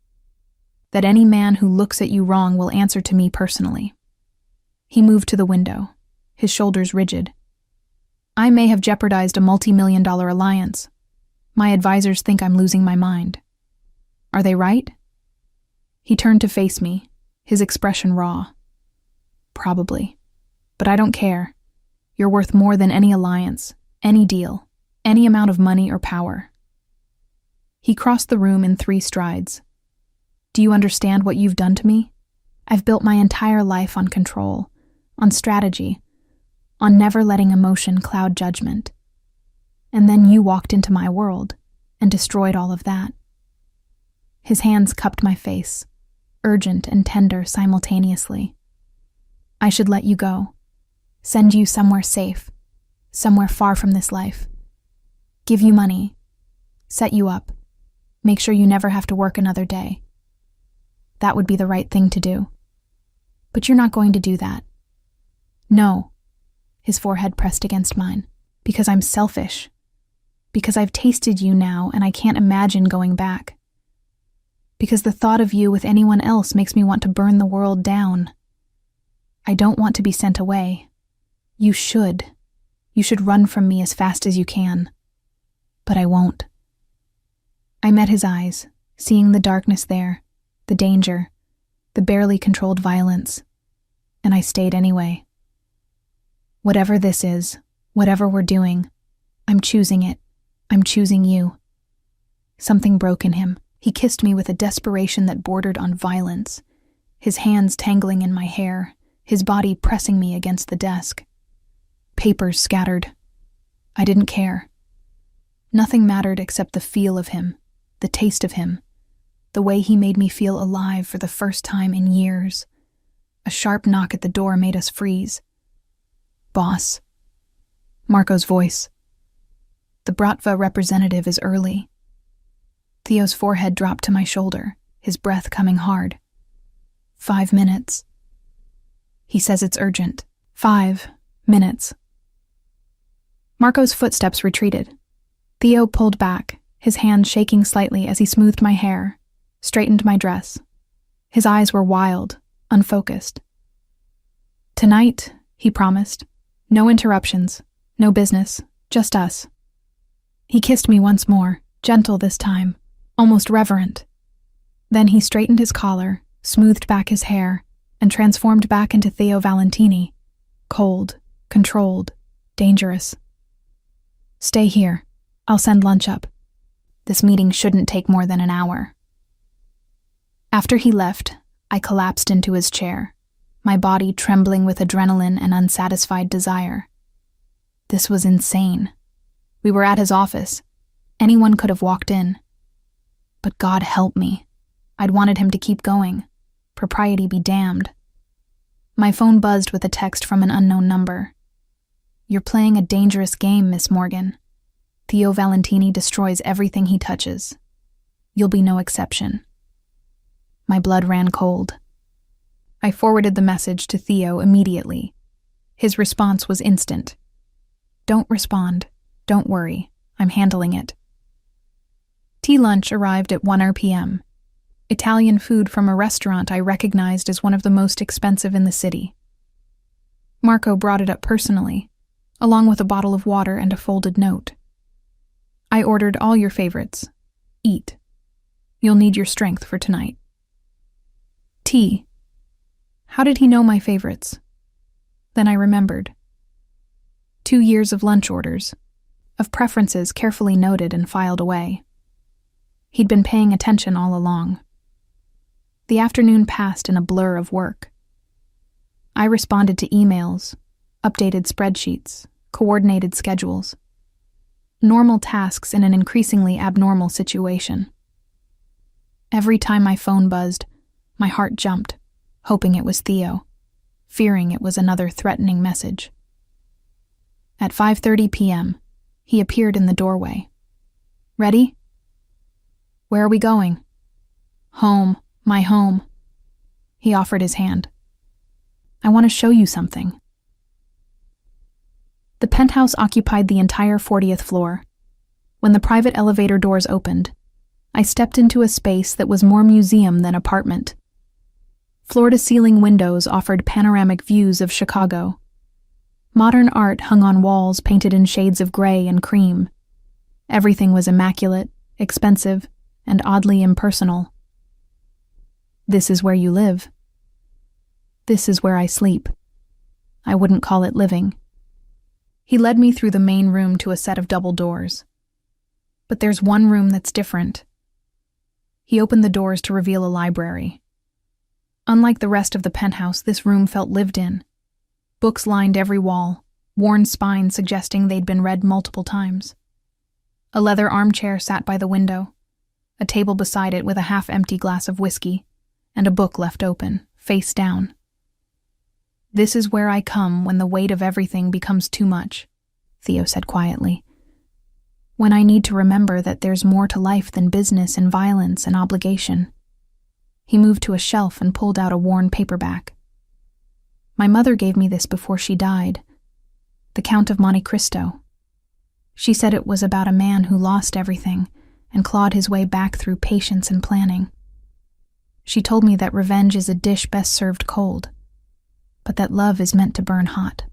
that any man who looks at you wrong will answer to me personally. He moved to the window, his shoulders rigid. I may have jeopardized a multi-million-dollar alliance. My advisors think I'm losing my mind. Are they right? He turned to face me, his expression raw. Probably. But I don't care. You're worth more than any alliance, any deal, any amount of money or power. He crossed the room in 3 strides. Do you understand what you've done to me? I've built my entire life on control, on strategy, on never letting emotion cloud judgment. And then you walked into my world and destroyed all of that. His hands cupped my face, urgent and tender simultaneously. I should let you go, send you somewhere safe, somewhere far from this life, give you money, set you up, make sure you never have to work another day. That would be the right thing to do. But you're not going to do that. No, his forehead pressed against mine, because I'm selfish, because I've tasted you now and I can't imagine going back. Because the thought of you with anyone else makes me want to burn the world down. I don't want to be sent away. You should. You should run from me as fast as you can. But I won't. I met his eyes, seeing the darkness there, the danger, the barely controlled violence, and I stayed anyway. Whatever this is, whatever we're doing, I'm choosing it. I'm choosing you. Something broke in him. He kissed me with a desperation that bordered on violence, his hands tangling in my hair, his body pressing me against the desk. Papers scattered. I didn't care. Nothing mattered except the feel of him, the taste of him, the way he made me feel alive for the first time in years. A sharp knock at the door made us freeze. Boss. Marco's voice. The Bratva representative is early. Theo's forehead dropped to my shoulder, his breath coming hard. 5 minutes. He says it's urgent. 5 minutes. Marco's footsteps retreated. Theo pulled back, his hand shaking slightly as he smoothed my hair, straightened my dress. His eyes were wild, unfocused. Tonight, he promised. No interruptions, no business, just us. He kissed me once more, gentle this time, almost reverent. Then he straightened his collar, smoothed back his hair, and transformed back into Theo Valentini, cold, controlled, dangerous. Stay here. I'll send lunch up. This meeting shouldn't take more than an hour. After he left, I collapsed into his chair, my body trembling with adrenaline and unsatisfied desire. This was insane. We were at his office. Anyone could have walked in. But God help me. I'd wanted him to keep going. Propriety be damned. My phone buzzed with a text from an unknown number. You're playing a dangerous game, Miss Morgan. Theo Valentini destroys everything he touches. You'll be no exception. My blood ran cold. I forwarded the message to Theo immediately. His response was instant. Don't respond. Don't worry. I'm handling it. Tea lunch arrived at 1 p.m. Italian food from a restaurant I recognized as one of the most expensive in the city. Marco brought it up personally, along with a bottle of water and a folded note. I ordered all your favorites. Eat. You'll need your strength for tonight. Tea. How did he know my favorites? Then I remembered. 2 years of lunch orders, of preferences carefully noted and filed away. He'd been paying attention all along. The afternoon passed in a blur of work. I responded to emails, updated spreadsheets, coordinated schedules. Normal tasks in an increasingly abnormal situation. Every time my phone buzzed, my heart jumped, hoping it was Theo, fearing it was another threatening message. At 5:30 p.m., he appeared in the doorway. Ready? Where are we going? Home, my home. He offered his hand. I want to show you something. The penthouse occupied the entire 40th floor. When the private elevator doors opened, I stepped into a space that was more museum than apartment. Floor-to-ceiling windows offered panoramic views of Chicago. Modern art hung on walls painted in shades of gray and cream. Everything was immaculate, expensive, and oddly impersonal. This is where you live. This is where I sleep. I wouldn't call it living. He led me through the main room to a set of double doors. But there's one room that's different. He opened the doors to reveal a library. Unlike the rest of the penthouse, this room felt lived in. Books lined every wall, worn spines suggesting they'd been read multiple times. A leather armchair sat by the window, a table beside it with a half-empty glass of whiskey, and a book left open, face down. This is where I come when the weight of everything becomes too much, Theo said quietly. When I need to remember that there's more to life than business and violence and obligation. He moved to a shelf and pulled out a worn paperback. My mother gave me this before she died. The Count of Monte Cristo. She said it was about a man who lost everything and clawed his way back through patience and planning. She told me that revenge is a dish best served cold, but that love is meant to burn hot.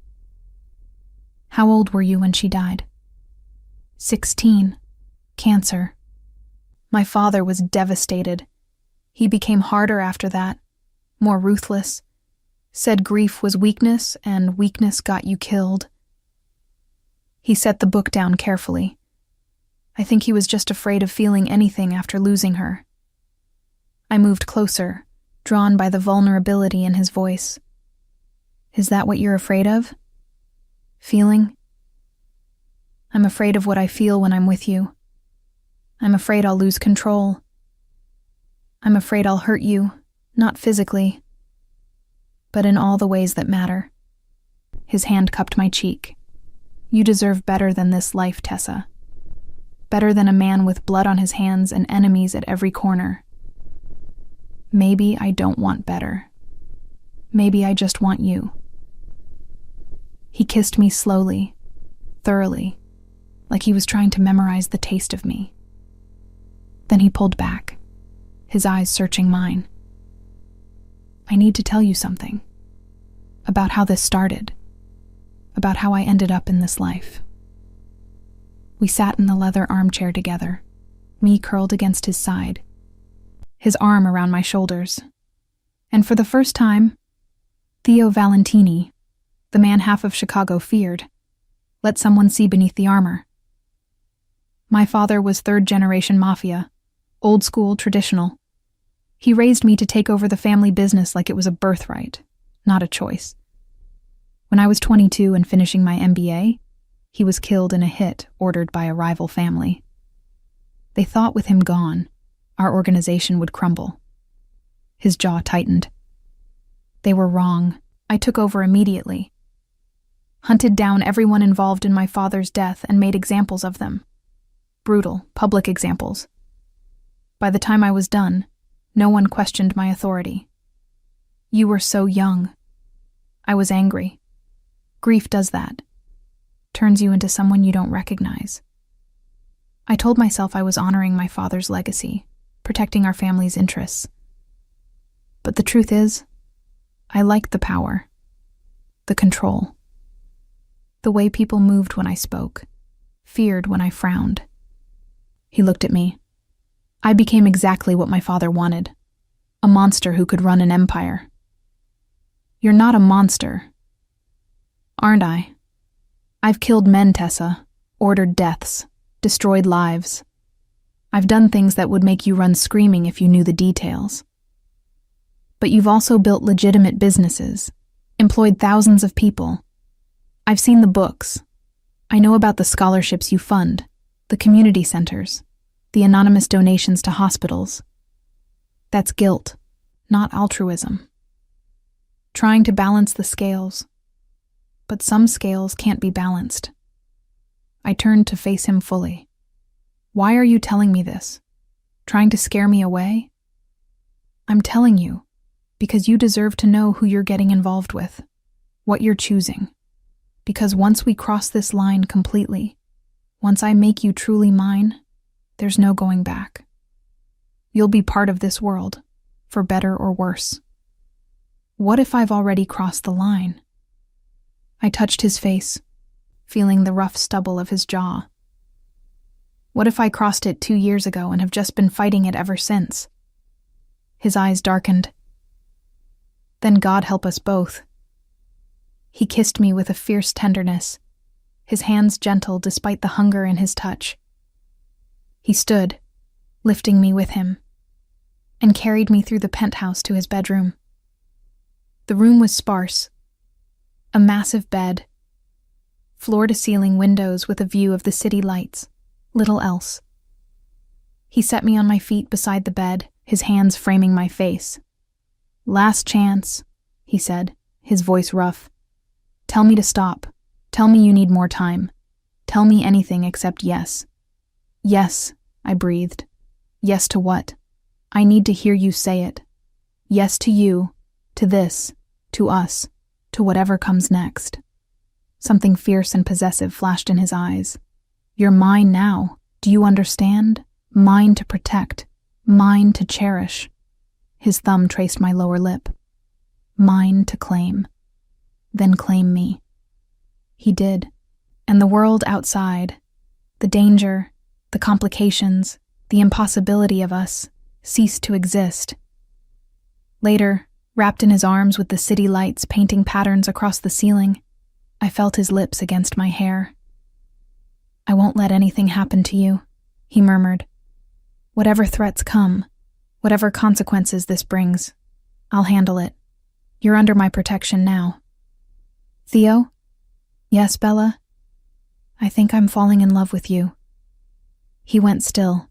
How old were you when she died? 16. Cancer. My father was devastated. He became harder after that, more ruthless, said grief was weakness and weakness got you killed. He set the book down carefully. I think he was just afraid of feeling anything after losing her. I moved closer, drawn by the vulnerability in his voice. Is that what you're afraid of? Feeling? I'm afraid of what I feel when I'm with you. I'm afraid I'll lose control. I'm afraid I'll hurt you, not physically, but in all the ways that matter. His hand cupped my cheek. You deserve better than this life, Tessa. Better than a man with blood on his hands and enemies at every corner. Maybe I don't want better. Maybe I just want you. He kissed me slowly, thoroughly, like he was trying to memorize the taste of me. Then he pulled back, his eyes searching mine. I need to tell you something. About how this started. About how I ended up in this life. We sat in the leather armchair together, me curled against his side, his arm around my shoulders. And for the first time, Theo Valentini, the man half of Chicago feared, let someone see beneath the armor. My father was third-generation Mafia, old school, traditional. He raised me to take over the family business like it was a birthright, not a choice. When I was 22 and finishing my MBA, he was killed in a hit ordered by a rival family. They thought with him gone, our organization would crumble. His jaw tightened. They were wrong. I took over immediately. Hunted down everyone involved in my father's death and made examples of them. Brutal, public examples. By the time I was done, no one questioned my authority. You were so young. I was angry. Grief does that. Turns you into someone you don't recognize. I told myself I was honoring my father's legacy, protecting our family's interests. But the truth is, I liked the power, the control, the way people moved when I spoke, feared when I frowned. He looked at me. I became exactly what my father wanted, a monster who could run an empire. You're not a monster, aren't I? I've killed men, Tessa, ordered deaths, destroyed lives. I've done things that would make you run screaming if you knew the details. But you've also built legitimate businesses, employed thousands of people. I've seen the books. I know about the scholarships you fund, the community centers, the anonymous donations to hospitals. That's guilt, not altruism. Trying to balance the scales. But some scales can't be balanced. I turned to face him fully. Why are you telling me this? Trying to scare me away? I'm telling you, because you deserve to know who you're getting involved with, what you're choosing. Because once we cross this line completely, once I make you truly mine, there's no going back. You'll be part of this world, for better or worse. What if I've already crossed the line? I touched his face, feeling the rough stubble of his jaw. What if I crossed it 2 years ago and have just been fighting it ever since? His eyes darkened. Then God help us both. He kissed me with a fierce tenderness, his hands gentle despite the hunger in his touch. He stood, lifting me with him, and carried me through the penthouse to his bedroom. The room was sparse. A massive bed, floor-to-ceiling windows with a view of the city lights, little else. He set me on my feet beside the bed, his hands framing my face. "Last chance," he said, his voice rough. "Tell me to stop. Tell me you need more time. Tell me anything except yes." "Yes," I breathed. "Yes to what? I need to hear you say it. Yes to you, to this, to us, to whatever comes next." Something fierce and possessive flashed in his eyes. "You're mine now. Do you understand? Mine to protect. Mine to cherish." His thumb traced my lower lip. "Mine to claim. Then claim me." He did. And the world outside, the danger, the complications, the impossibility of us, ceased to exist. Later, wrapped in his arms with the city lights painting patterns across the ceiling, I felt his lips against my hair. "I won't let anything happen to you," he murmured. "Whatever threats come, whatever consequences this brings, I'll handle it. You're under my protection now." "Theo?" "Yes, Bella?" "I think I'm falling in love with you." He went still.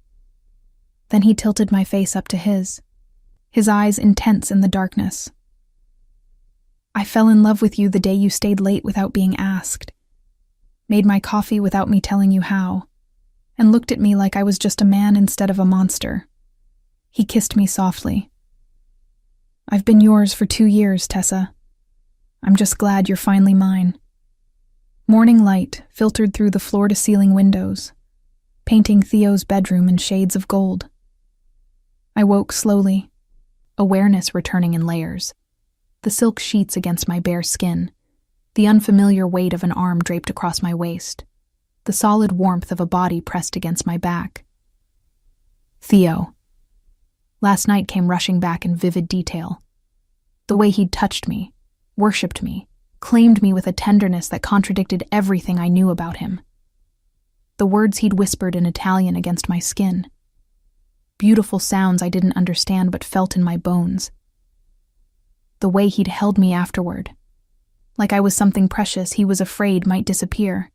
Then he tilted my face up to his eyes intense in the darkness. "I fell in love with you the day you stayed late without being asked, made my coffee without me telling you how, and looked at me like I was just a man instead of a monster." He kissed me softly. "I've been yours for 2 years, Tessa. I'm just glad you're finally mine." Morning light filtered through the floor-to-ceiling windows, painting Theo's bedroom in shades of gold. I woke slowly, awareness returning in layers. The silk sheets against my bare skin, the unfamiliar weight of an arm draped across my waist, the solid warmth of a body pressed against my back. Theo. Last night came rushing back in vivid detail. The way he'd touched me, worshipped me, claimed me with a tenderness that contradicted everything I knew about him. The words he'd whispered in Italian against my skin. Beautiful sounds I didn't understand but felt in my bones. The way he'd held me afterward. Like I was something precious he was afraid might disappear.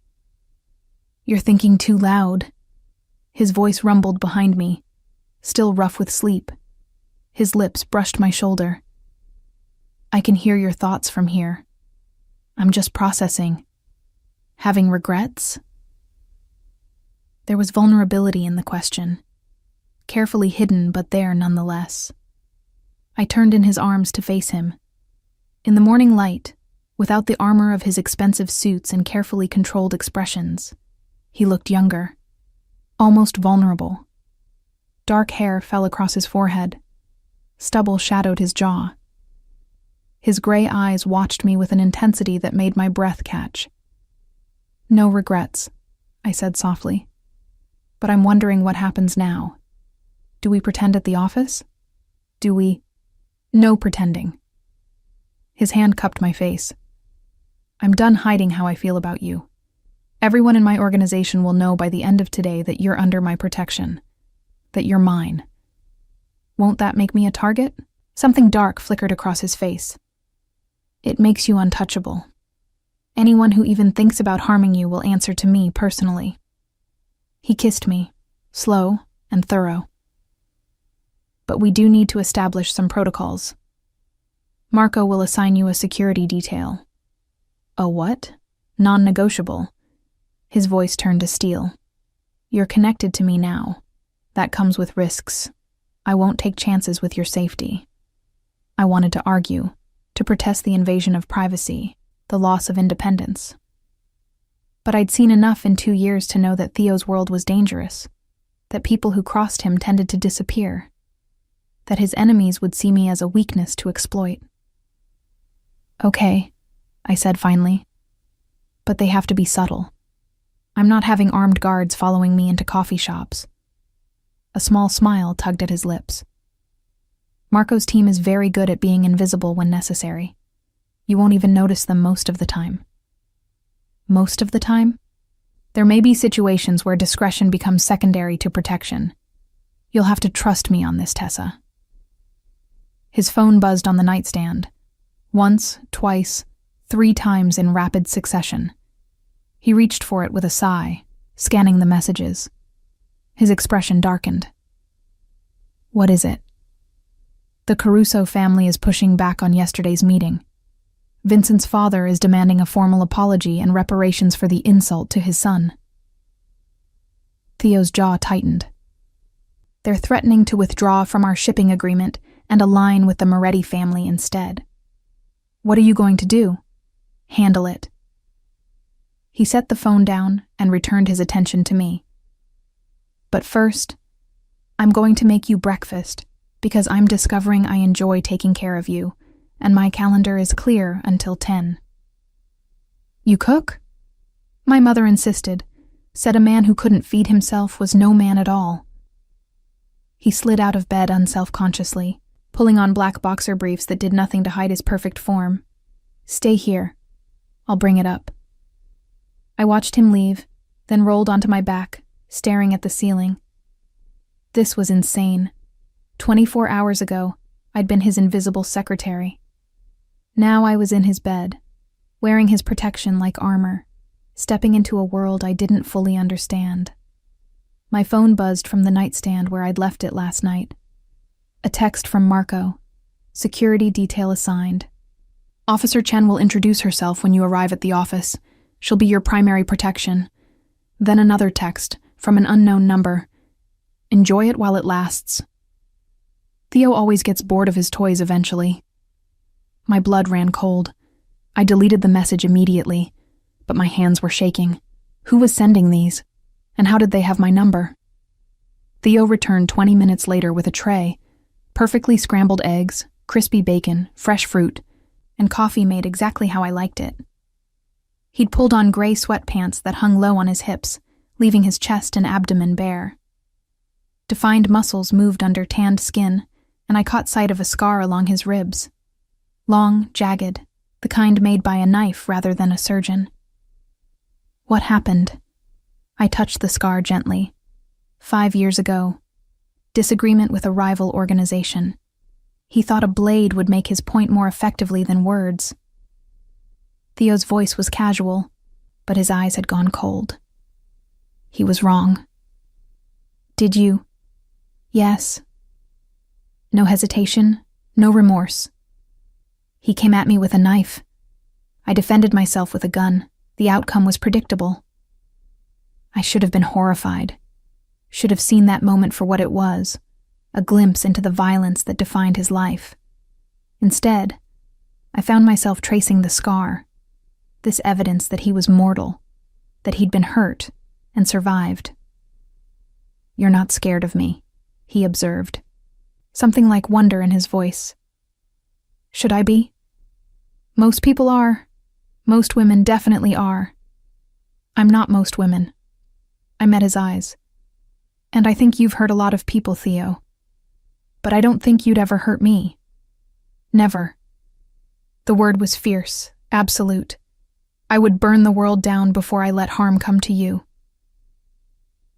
"You're thinking too loud." His voice rumbled behind me, still rough with sleep. His lips brushed my shoulder. "I can hear your thoughts from here. I'm just processing. Having regrets?" There was vulnerability in the question. Carefully hidden, but there nonetheless. I turned in his arms to face him. In the morning light, without the armor of his expensive suits and carefully controlled expressions, he looked younger, almost vulnerable. Dark hair fell across his forehead. Stubble shadowed his jaw. His gray eyes watched me with an intensity that made my breath catch. "No regrets," I said softly. "But I'm wondering what happens now. Do we pretend at the office? Do we—" "No pretending." His hand cupped my face. "I'm done hiding how I feel about you. Everyone in my organization will know by the end of today that you're under my protection, that you're mine. Won't that make me a target?" Something dark flickered across his face. "It makes you untouchable. Anyone who even thinks about harming you will answer to me personally." He kissed me, slow and thorough. "But we do need to establish some protocols. Marco will assign you a security detail." "A what?" "Non-negotiable." His voice turned to steel. "You're connected to me now. That comes with risks. I won't take chances with your safety." I wanted to argue, to protest the invasion of privacy, the loss of independence. But I'd seen enough in 2 years to know that Theo's world was dangerous, that people who crossed him tended to disappear, that his enemies would see me as a weakness to exploit. "Okay," I said finally, "but they have to be subtle. I'm not having armed guards following me into coffee shops." A small smile tugged at his lips. "Marco's team is very good at being invisible when necessary. You won't even notice them most of the time." "Most of the time?" "There may be situations where discretion becomes secondary to protection. You'll have to trust me on this, Tessa." His phone buzzed on the nightstand. Once, twice, 3 times in rapid succession. He reached for it with a sigh, scanning the messages. His expression darkened. "What is it?" "The Caruso family is pushing back on yesterday's meeting. Vincent's father is demanding a formal apology and reparations for the insult to his son." Theo's jaw tightened. "They're threatening to withdraw from our shipping agreement and align with the Moretti family instead." "What are you going to do?" "Handle it." He set the phone down and returned his attention to me. "But first, I'm going to make you breakfast because I'm discovering I enjoy taking care of you, and my calendar is clear until 10. "You cook?" "My mother insisted, said a man who couldn't feed himself was no man at all." He slid out of bed unselfconsciously, pulling on black boxer briefs that did nothing to hide his perfect form. "Stay here. I'll bring it up." I watched him leave, then rolled onto my back, staring at the ceiling. This was insane. 24 hours ago, I'd been his invisible secretary. Now I was in his bed, wearing his protection like armor, stepping into a world I didn't fully understand. My phone buzzed from the nightstand where I'd left it last night. A text from Marco. Security detail assigned. "Officer Chen will introduce herself when you arrive at the office. She'll be your primary protection." Then another text from an unknown number. "Enjoy it while it lasts." Theo always gets bored of his toys eventually. My blood ran cold. I deleted the message immediately, but my hands were shaking. Who was sending these? And how did they have my number? Theo returned 20 minutes later with a tray, perfectly scrambled eggs, crispy bacon, fresh fruit, and coffee made exactly how I liked it. He'd pulled on gray sweatpants that hung low on his hips, leaving his chest and abdomen bare. Defined muscles moved under tanned skin, and I caught sight of a scar along his ribs. Long, jagged, the kind made by a knife rather than a surgeon. What happened? I touched the scar gently. 5 years ago. Disagreement with a rival organization. He thought a blade would make his point more effectively than words. Theo's voice was casual, but his eyes had gone cold. He was wrong. "Did you?" "Yes." No hesitation, no remorse. He came at me with a knife. I defended myself with a gun. The outcome was predictable. I should have been horrified. Should have seen that moment for what it was, a glimpse into the violence that defined his life. Instead, I found myself tracing the scar, this evidence that he was mortal, that he'd been hurt and survived. "You're not scared of me," he observed, something like wonder in his voice. Should I be? Most people are. Most women definitely are. I'm not most women. I met his eyes. And I think you've hurt a lot of people, Theo. But I don't think you'd ever hurt me. Never. The word was fierce, absolute. I would burn the world down before I let harm come to you.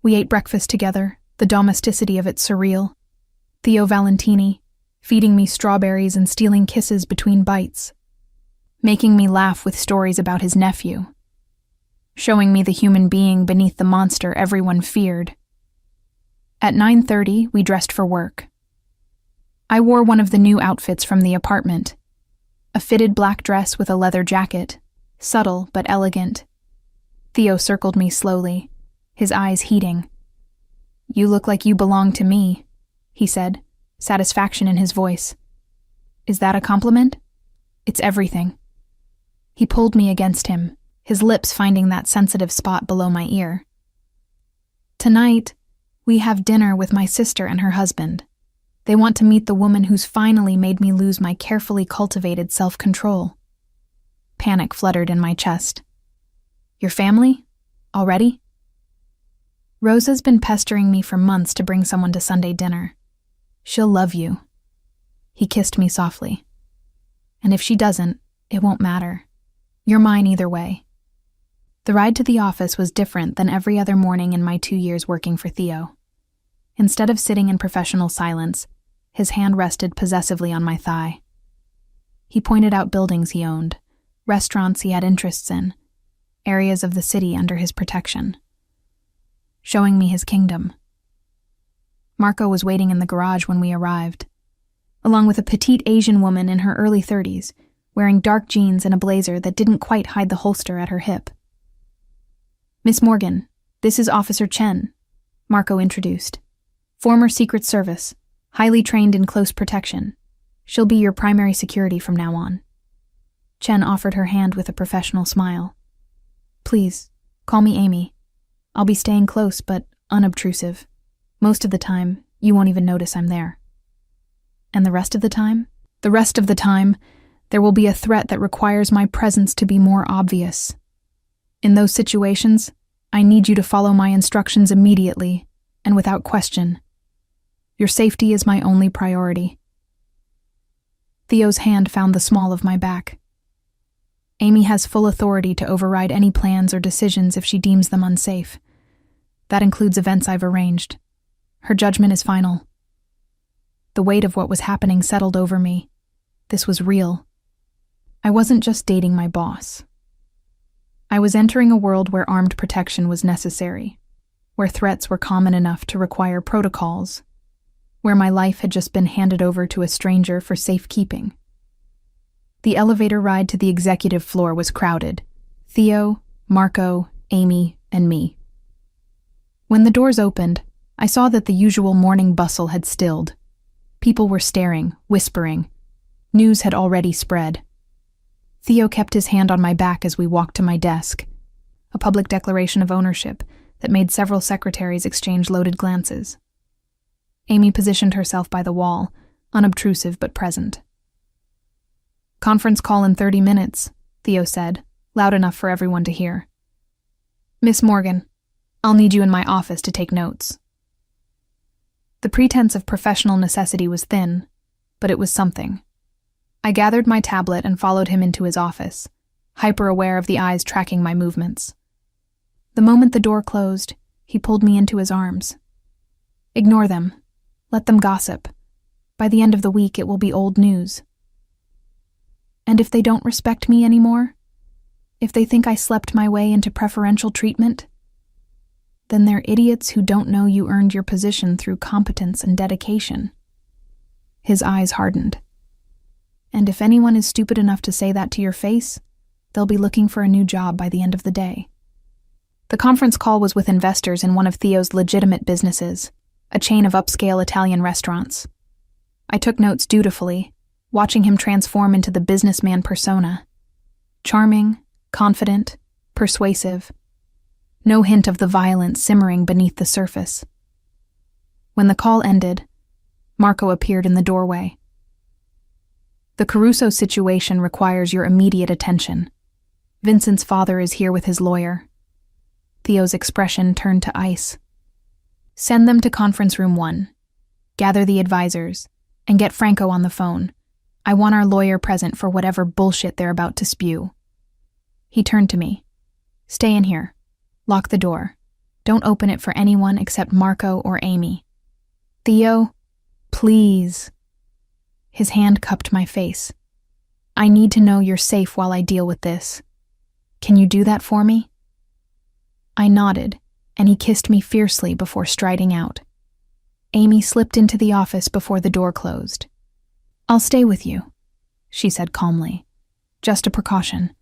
We ate breakfast together, the domesticity of it surreal. Theo Valentini, feeding me strawberries and stealing kisses between bites. Making me laugh with stories about his nephew. Showing me the human being beneath the monster everyone feared. At 9:30, we dressed for work. I wore one of the new outfits from the apartment. A fitted black dress with a leather jacket, subtle but elegant. Theo circled me slowly, his eyes heating. You look like you belong to me, he said, satisfaction in his voice. Is that a compliment? It's everything. He pulled me against him, his lips finding that sensitive spot below my ear. Tonight, we have dinner with my sister and her husband. They want to meet the woman who's finally made me lose my carefully cultivated self-control. Panic fluttered in my chest. Your family? Already? Rosa's been pestering me for months to bring someone to Sunday dinner. She'll love you. He kissed me softly. And if she doesn't, it won't matter. You're mine either way. The ride to the office was different than every other morning in my 2 years working for Theo. Instead of sitting in professional silence, his hand rested possessively on my thigh. He pointed out buildings he owned, restaurants he had interests in, areas of the city under his protection. Showing me his kingdom. Marco was waiting in the garage when we arrived, along with a petite Asian woman in her early 30s, wearing dark jeans and a blazer that didn't quite hide the holster at her hip. Miss Morgan, this is Officer Chen, Marco introduced. Former Secret Service, highly trained in close protection. She'll be your primary security from now on. Chen offered her hand with a professional smile. Please, call me Amy. I'll be staying close but unobtrusive. Most of the time, you won't even notice I'm there. And the rest of the time? The rest of the time, there will be a threat that requires my presence to be more obvious. In those situations, I need you to follow my instructions immediately and without question. Your safety is my only priority. Theo's hand found the small of my back. Amy has full authority to override any plans or decisions if she deems them unsafe. That includes events I've arranged. Her judgment is final. The weight of what was happening settled over me. This was real. I wasn't just dating my boss. I was entering a world where armed protection was necessary, where threats were common enough to require protocols, where my life had just been handed over to a stranger for safekeeping. The elevator ride to the executive floor was crowded. Theo, Marco, Amy, and me. When the doors opened, I saw that the usual morning bustle had stilled. People were staring, whispering. News had already spread. Theo kept his hand on my back as we walked to my desk, a public declaration of ownership that made several secretaries exchange loaded glances. Amy positioned herself by the wall, unobtrusive but present. Conference call in 30 minutes, Theo said, loud enough for everyone to hear. Miss Morgan, I'll need you in my office to take notes. The pretense of professional necessity was thin, but it was something. I gathered my tablet and followed him into his office, hyper-aware of the eyes tracking my movements. The moment the door closed, he pulled me into his arms. Ignore them. Let them gossip. By the end of the week, it will be old news. And if they don't respect me anymore, if they think I slept my way into preferential treatment, then they're idiots who don't know you earned your position through competence and dedication. His eyes hardened. And if anyone is stupid enough to say that to your face, they'll be looking for a new job by the end of the day. The conference call was with investors in one of Theo's legitimate businesses, a chain of upscale Italian restaurants. I took notes dutifully, watching him transform into the businessman persona. Charming, confident, persuasive. No hint of the violence simmering beneath the surface. When the call ended, Marco appeared in the doorway. "The Caruso situation requires your immediate attention. Vincent's father is here with his lawyer." Theo's expression turned to ice. "Send them to conference room 1. Gather the advisors, and get Franco on the phone. I want our lawyer present for whatever bullshit they're about to spew." He turned to me. "Stay in here. Lock the door. Don't open it for anyone except Marco or Amy." "Theo, please." His hand cupped my face. "I need to know you're safe while I deal with this. Can you do that for me?" I nodded, and he kissed me fiercely before striding out. Amy slipped into the office before the door closed. "I'll stay with you," she said calmly. "Just a precaution.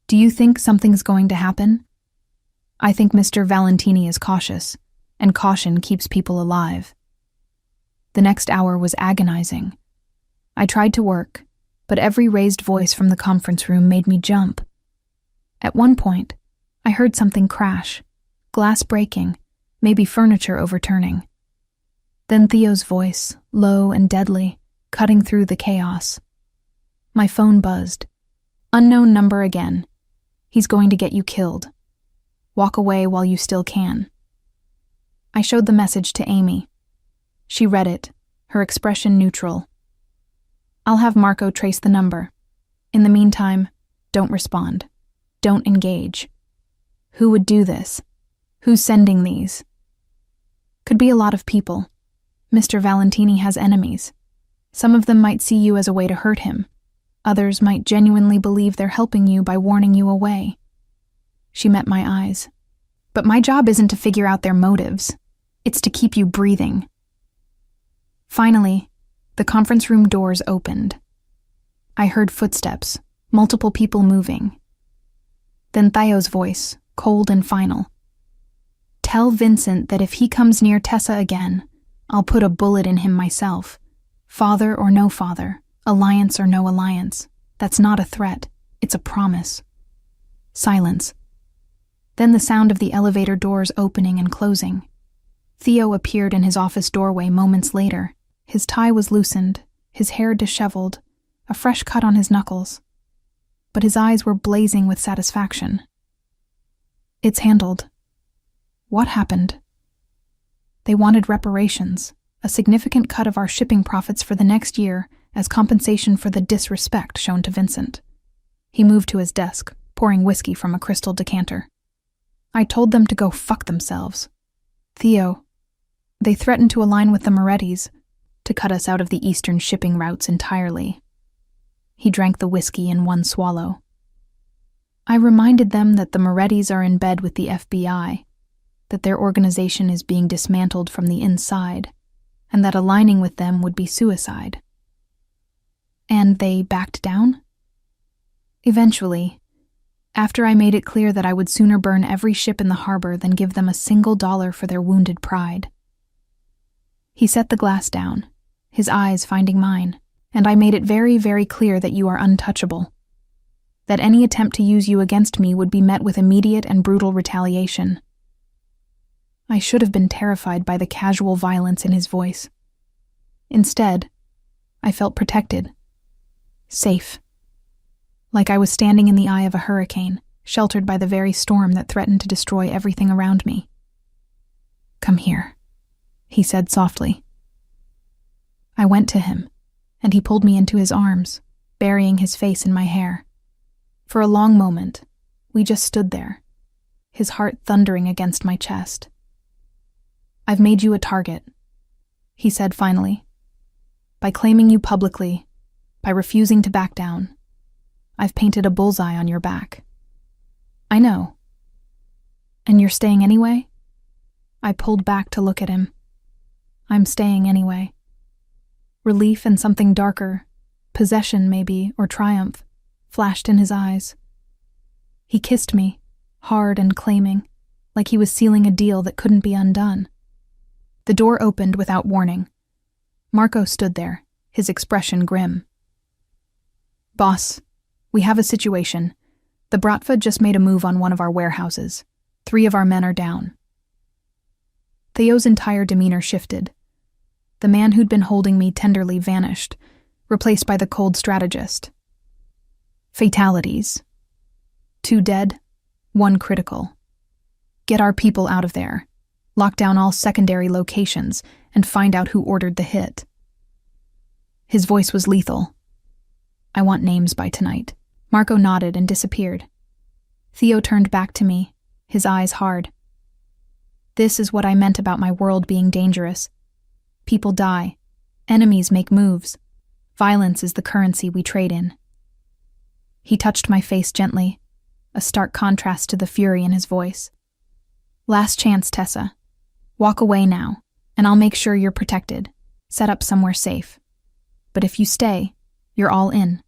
Do you think something's going to happen?" I think Mr. Valentini is cautious, and caution keeps people alive. The next hour was agonizing. I tried to work, but every raised voice from the conference room made me jump. At one point, I heard something crash, glass breaking, maybe furniture overturning. Then Theo's voice, low and deadly, cutting through the chaos. My phone buzzed. "Unknown number again. He's going to get you killed. Walk away while you still can." I showed the message to Amy. She read it, her expression neutral. "I'll have Marco trace the number. In the meantime, don't respond. Don't engage." Who would do this? Who's sending these? Could be a lot of people. Mr. Valentini has enemies. Some of them might see you as a way to hurt him. Others might genuinely believe they're helping you by warning you away. She met my eyes. "But my job isn't to figure out their motives. It's to keep you breathing." Finally, the conference room doors opened. I heard footsteps, multiple people moving. Then Theo's voice, cold and final. "Tell Vincent that if he comes near Tessa again, I'll put a bullet in him myself. Father or no father, alliance or no alliance. That's not a threat, it's a promise." Silence. Then the sound of the elevator doors opening and closing. Theo appeared in his office doorway moments later. His tie was loosened, his hair disheveled, a fresh cut on his knuckles. But his eyes were blazing with satisfaction. "It's handled." "What happened?" "They wanted reparations, a significant cut of our shipping profits for the next year as compensation for the disrespect shown to Vincent." He moved to his desk, pouring whiskey from a crystal decanter. "I told them to go fuck themselves. Theo, they threatened to align with the Morettis, to cut us out of the eastern shipping routes entirely." He drank the whiskey in one swallow. "I reminded them that the Morettis are in bed with the FBI, that their organization is being dismantled from the inside, and that aligning with them would be suicide." "And they backed down?" "Eventually, after I made it clear that I would sooner burn every ship in the harbor than give them a single dollar for their wounded pride." He set the glass down, his eyes finding mine. "And I made it very, very clear that you are untouchable. That any attempt to use you against me would be met with immediate and brutal retaliation." I should have been terrified by the casual violence in his voice. Instead, I felt protected. Safe. Like I was standing in the eye of a hurricane, sheltered by the very storm that threatened to destroy everything around me. "Come here," he said softly. I went to him, and he pulled me into his arms, burying his face in my hair. For a long moment, we just stood there, his heart thundering against my chest. "I've made you a target," he said finally. "By claiming you publicly, by refusing to back down, I've painted a bullseye on your back." "I know." "And you're staying anyway?" I pulled back to look at him. "I'm staying anyway." Relief and something darker, possession maybe, or triumph, flashed in his eyes. He kissed me, hard and claiming, like he was sealing a deal that couldn't be undone. The door opened without warning. Marco stood there, his expression grim. "Boss, we have a situation. The Bratva just made a move on one of our warehouses. 3 of our men are down." Theo's entire demeanor shifted. The man who'd been holding me tenderly vanished, replaced by the cold strategist. Fatalities. 2 dead, 1 critical. Get our people out of there. Lock down all secondary locations and find out who ordered the hit. His voice was lethal. I want names by tonight. Marco nodded and disappeared. Theo turned back to me, his eyes hard. This is what I meant about my world being dangerous. People die. Enemies make moves. Violence is the currency we trade in. He touched my face gently, a stark contrast to the fury in his voice. Last chance, Tessa. Walk away now, and I'll make sure you're protected. Set up somewhere safe. But if you stay, you're all in.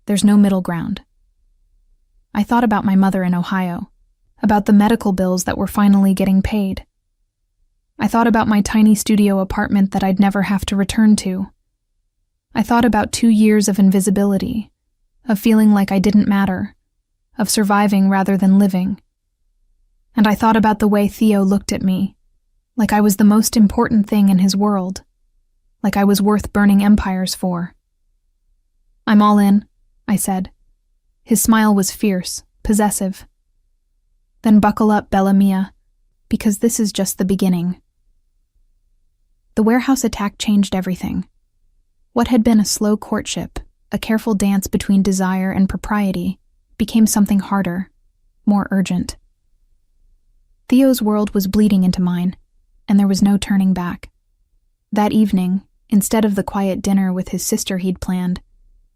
There's no middle ground. I thought about my mother in Ohio, about the medical bills that were finally getting paid. I thought about my tiny studio apartment that I'd never have to return to. I thought about 2 years of invisibility, of feeling like I didn't matter, of surviving rather than living. And I thought about the way Theo looked at me, like I was the most important thing in his world, like I was worth burning empires for. I'm all in, I said. His smile was fierce, possessive. Then buckle up, Bella Mia, because this is just the beginning. The warehouse attack changed everything. What had been a slow courtship, a careful dance between desire and propriety, became something harder, more urgent. Theo's world was bleeding into mine, and there was no turning back. That evening, instead of the quiet dinner with his sister he'd planned,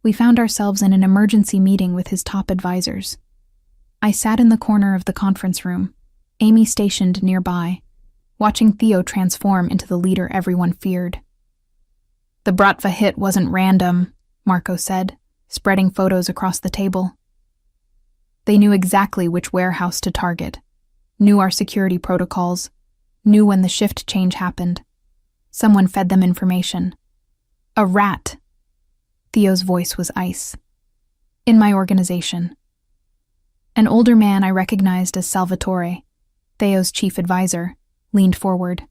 we found ourselves in an emergency meeting with his top advisors. I sat in the corner of the conference room, Amy stationed nearby, watching Theo transform into the leader everyone feared. The Bratva hit wasn't random, Marco said, spreading photos across the table. They knew exactly which warehouse to target, knew our security protocols, knew when the shift change happened. Someone fed them information. A rat. Theo's voice was ice. In my organization. An older man I recognized as Salvatore, Theo's chief advisor, leaned forward.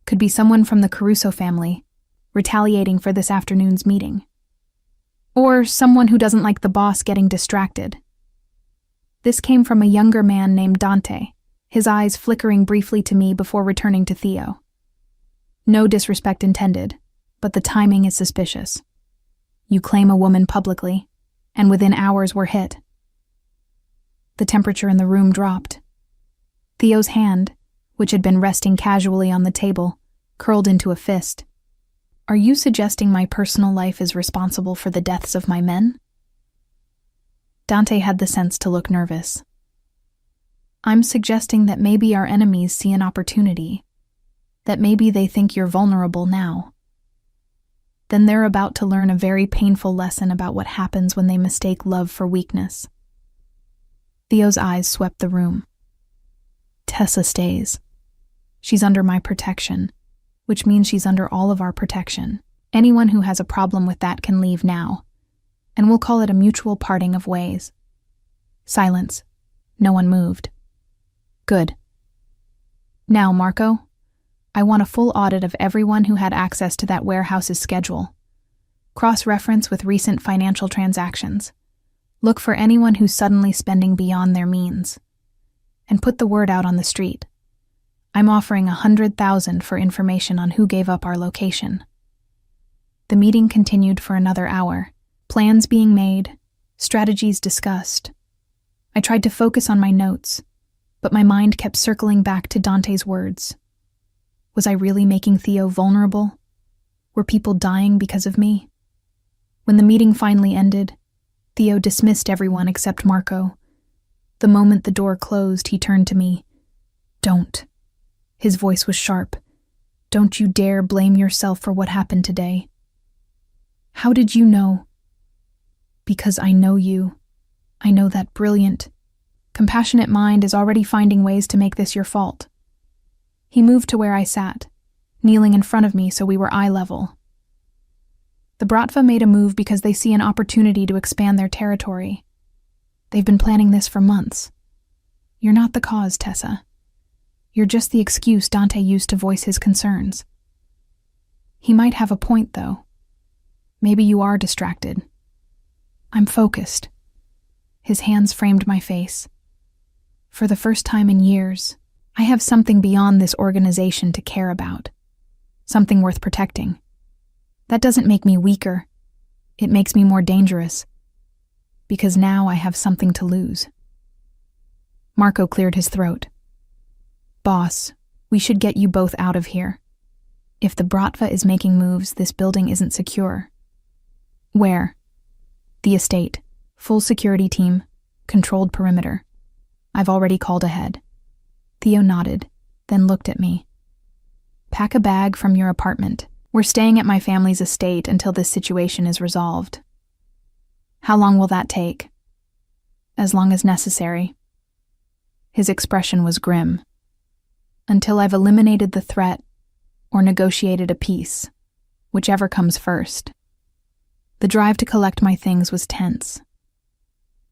Could be someone from the Caruso family, retaliating for this afternoon's meeting. Or someone who doesn't like the boss getting distracted. This came from a younger man named Dante, his eyes flickering briefly to me before returning to Theo. No disrespect intended, but the timing is suspicious. You claim a woman publicly, and within hours we're hit. The temperature in the room dropped. Theo's hand, which had been resting casually on the table, curled into a fist. Are you suggesting my personal life is responsible for the deaths of my men? Dante had the sense to look nervous. I'm suggesting that maybe our enemies see an opportunity, that maybe they think you're vulnerable now. Then they're about to learn a very painful lesson about what happens when they mistake love for weakness. Theo's eyes swept the room. Tessa stays. She's under my protection, which means she's under all of our protection. Anyone who has a problem with that can leave now, and we'll call it a mutual parting of ways. Silence. No one moved. Good. Now, Marco, I want a full audit of everyone who had access to that warehouse's schedule. Cross-reference with recent financial transactions. Look for anyone who's suddenly spending beyond their means. And put the word out on the street. I'm offering $100,000 for information on who gave up our location. The meeting continued for another hour, plans being made, strategies discussed. I tried to focus on my notes, but my mind kept circling back to Dante's words. Was I really making Theo vulnerable? Were people dying because of me? When the meeting finally ended, Theo dismissed everyone except Marco. The moment the door closed, he turned to me. Don't. His voice was sharp. Don't you dare blame yourself for what happened today. How did you know? Because I know you. I know that brilliant, compassionate mind is already finding ways to make this your fault. He moved to where I sat, kneeling in front of me so we were eye level. The Bratva made a move because they see an opportunity to expand their territory. They've been planning this for months. You're not the cause, Tessa. You're just the excuse Dante used to voice his concerns. He might have a point, though. Maybe you are distracted. I'm focused. His hands framed my face. For the first time in years, I have something beyond this organization to care about. Something worth protecting. That doesn't make me weaker. It makes me more dangerous. Because now I have something to lose. Marco cleared his throat. Boss, we should get you both out of here. If the Bratva is making moves, this building isn't secure. Where? The estate. Full security team. Controlled perimeter. I've already called ahead. Theo nodded, then looked at me. Pack a bag from your apartment. We're staying at my family's estate until this situation is resolved. How long will that take? As long as necessary. His expression was grim. Until I've eliminated the threat or negotiated a peace, whichever comes first. The drive to collect my things was tense.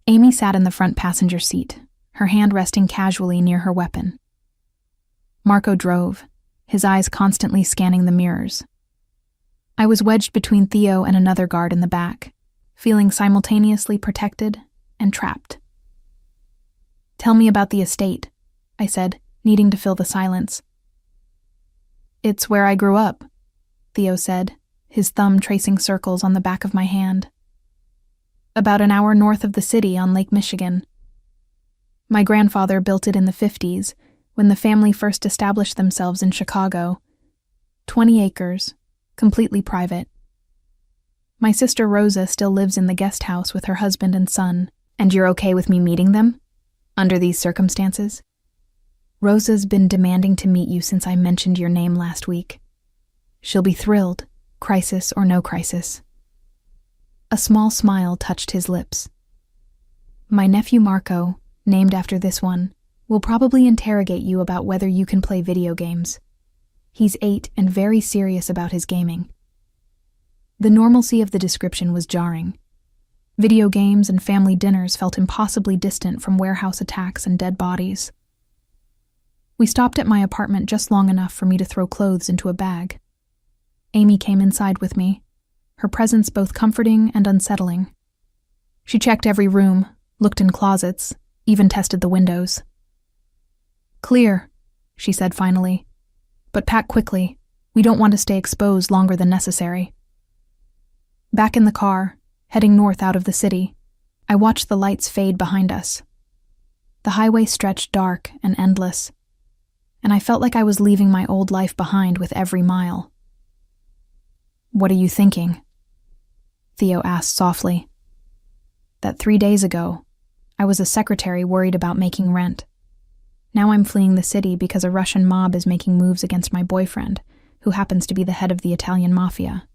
Amy sat in the front passenger seat, her hand resting casually near her weapon. Marco drove, his eyes constantly scanning the mirrors. I was wedged between Theo and another guard in the back, feeling simultaneously protected and trapped. Tell me about the estate, I said, needing to fill the silence. It's where I grew up, Theo said, his thumb tracing circles on the back of my hand. About an hour north of the city on Lake Michigan. My grandfather built it in the 50s, when the family first established themselves in Chicago. 20 acres, completely private. My sister Rosa still lives in the guest house with her husband and son. And you're okay with me meeting them? Under these circumstances? Rosa's been demanding to meet you since I mentioned your name last week. She'll be thrilled, crisis or no crisis. A small smile touched his lips. My nephew Marco, named after this one, will probably interrogate you about whether you can play video games. He's 8 and very serious about his gaming. The normalcy of the description was jarring. Video games and family dinners felt impossibly distant from warehouse attacks and dead bodies. We stopped at my apartment just long enough for me to throw clothes into a bag. Amy came inside with me, her presence both comforting and unsettling. She checked every room, looked in closets, even tested the windows. Clear, she said finally. But pack quickly. We don't want to stay exposed longer than necessary. Back in the car, heading north out of the city, I watched the lights fade behind us. The highway stretched dark and endless, and I felt like I was leaving my old life behind with every mile. What are you thinking? Theo asked softly. That 3 days ago, I was a secretary worried about making rent. Now I'm fleeing the city because a Russian mob is making moves against my boyfriend, who happens to be the head of the Italian Mafia.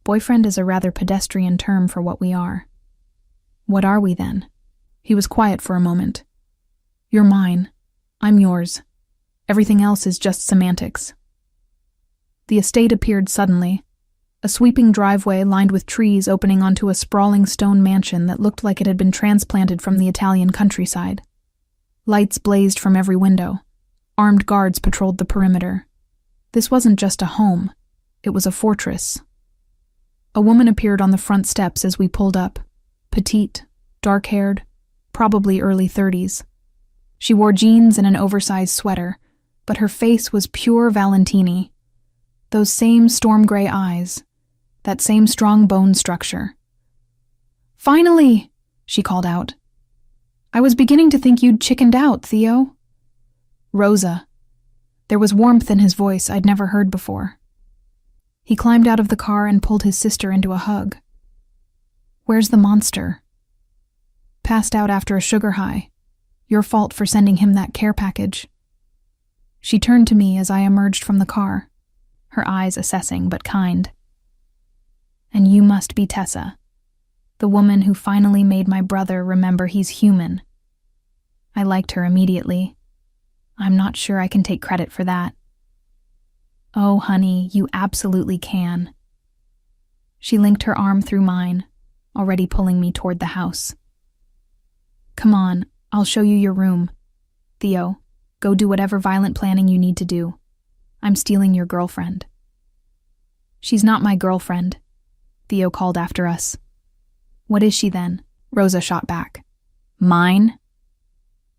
Boyfriend is a rather pedestrian term for what we are. What are we then? He was quiet for a moment. You're mine. I'm yours. Everything else is just semantics. The estate appeared suddenly, a sweeping driveway lined with trees opening onto a sprawling stone mansion that looked like it had been transplanted from the Italian countryside. Lights blazed from every window. Armed guards patrolled the perimeter. This wasn't just a home. It was a fortress. A woman appeared on the front steps as we pulled up, petite, dark-haired, probably early 30s. She wore jeans and an oversized sweater, but her face was pure Valentini. Those same storm-gray eyes, that same strong bone structure. Finally, she called out. I was beginning to think you'd chickened out, Theo. Rosa. There was warmth in his voice I'd never heard before. He climbed out of the car and pulled his sister into a hug. Where's the monster? Passed out after a sugar high. Your fault for sending him that care package. She turned to me as I emerged from the car, her eyes assessing but kind. And you must be Tessa, the woman who finally made my brother remember he's human. I liked her immediately. I'm not sure I can take credit for that. Oh, honey, you absolutely can. She linked her arm through mine, already pulling me toward the house. Come on, I'll show you your room. Theo, Go do whatever violent planning you need to do. I'm stealing your girlfriend." "She's not my girlfriend," Theo called after us. "What is she then?" Rosa shot back. "Mine?"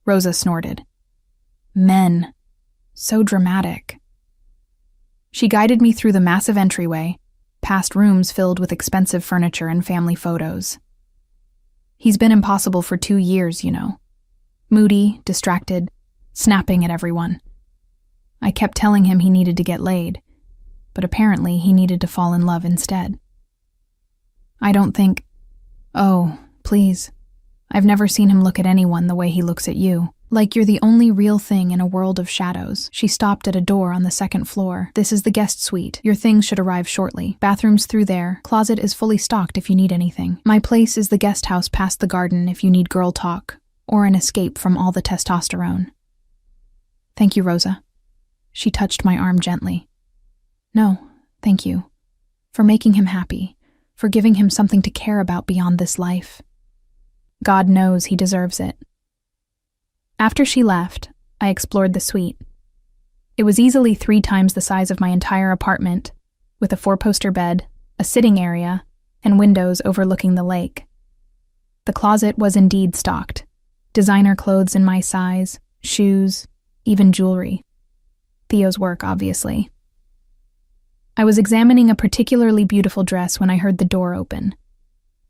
Rosa snorted. "Men. So dramatic." She guided me through the massive entryway, past rooms filled with expensive furniture and family photos. "He's been impossible for 2 years, you know. Moody, distracted, snapping at everyone. I kept telling him he needed to get laid, but apparently he needed to fall in love instead. I don't think... Oh, please. I've never seen him look at anyone the way he looks at you. Like you're the only real thing in a world of shadows." She stopped at a door on the 2nd floor. "This is the guest suite. Your things should arrive shortly. Bathroom's through there. Closet is fully stocked if you need anything. My place is the guest house past the garden if you need girl talk, or an escape from all the testosterone." "Thank you, Rosa." She touched my arm gently. "No, thank you. For making him happy. For giving him something to care about beyond this life. God knows he deserves it." After she left, I explored the suite. It was easily 3 times the size of my entire apartment, with a 4-poster bed, a sitting area, and windows overlooking the lake. The closet was indeed stocked. Designer clothes in my size, shoes, even jewelry. Theo's work, obviously. I was examining a particularly beautiful dress when I heard the door open.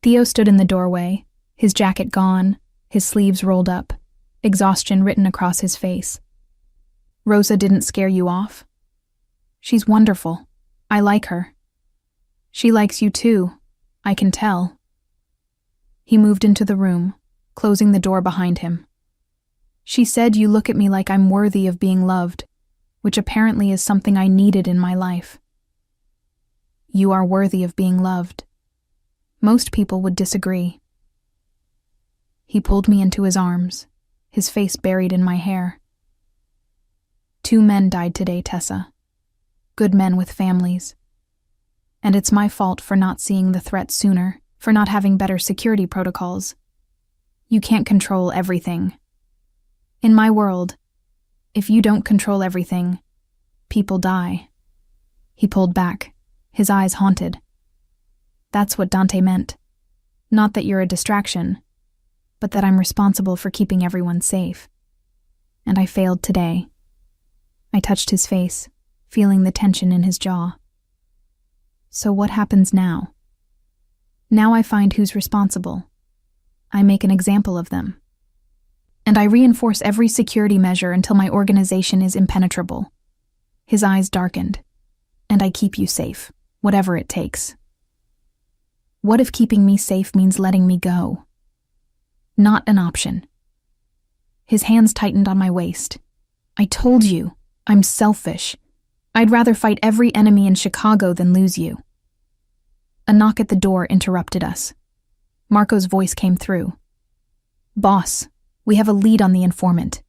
Theo stood in the doorway, his jacket gone, his sleeves rolled up, exhaustion written across his face. "Rosa didn't scare you off?" "She's wonderful. I like her." "She likes you too. I can tell." He moved into the room, closing the door behind him. "She said you look at me like I'm worthy of being loved, which apparently is something I needed in my life." "You are worthy of being loved. Most people would disagree." He pulled me into his arms, his face buried in my hair. "2 men died today, Tessa. Good men with families. And it's my fault for not seeing the threat sooner, for not having better security protocols. You can't control everything. In my world, if you don't control everything, people die." He pulled back, his eyes haunted. "That's what Dante meant. Not that you're a distraction, but that I'm responsible for keeping everyone safe. And I failed today." I touched his face, feeling the tension in his jaw. "So what happens now?" "Now I find who's responsible. I make an example of them. And I reinforce every security measure until my organization is impenetrable." His eyes darkened. "And I keep you safe, whatever it takes." "What if keeping me safe means letting me go?" "Not an option." His hands tightened on my waist. "I told you, I'm selfish. I'd rather fight every enemy in Chicago than lose you." A knock at the door interrupted us. Marco's voice came through. "Boss, we have a lead on the informant.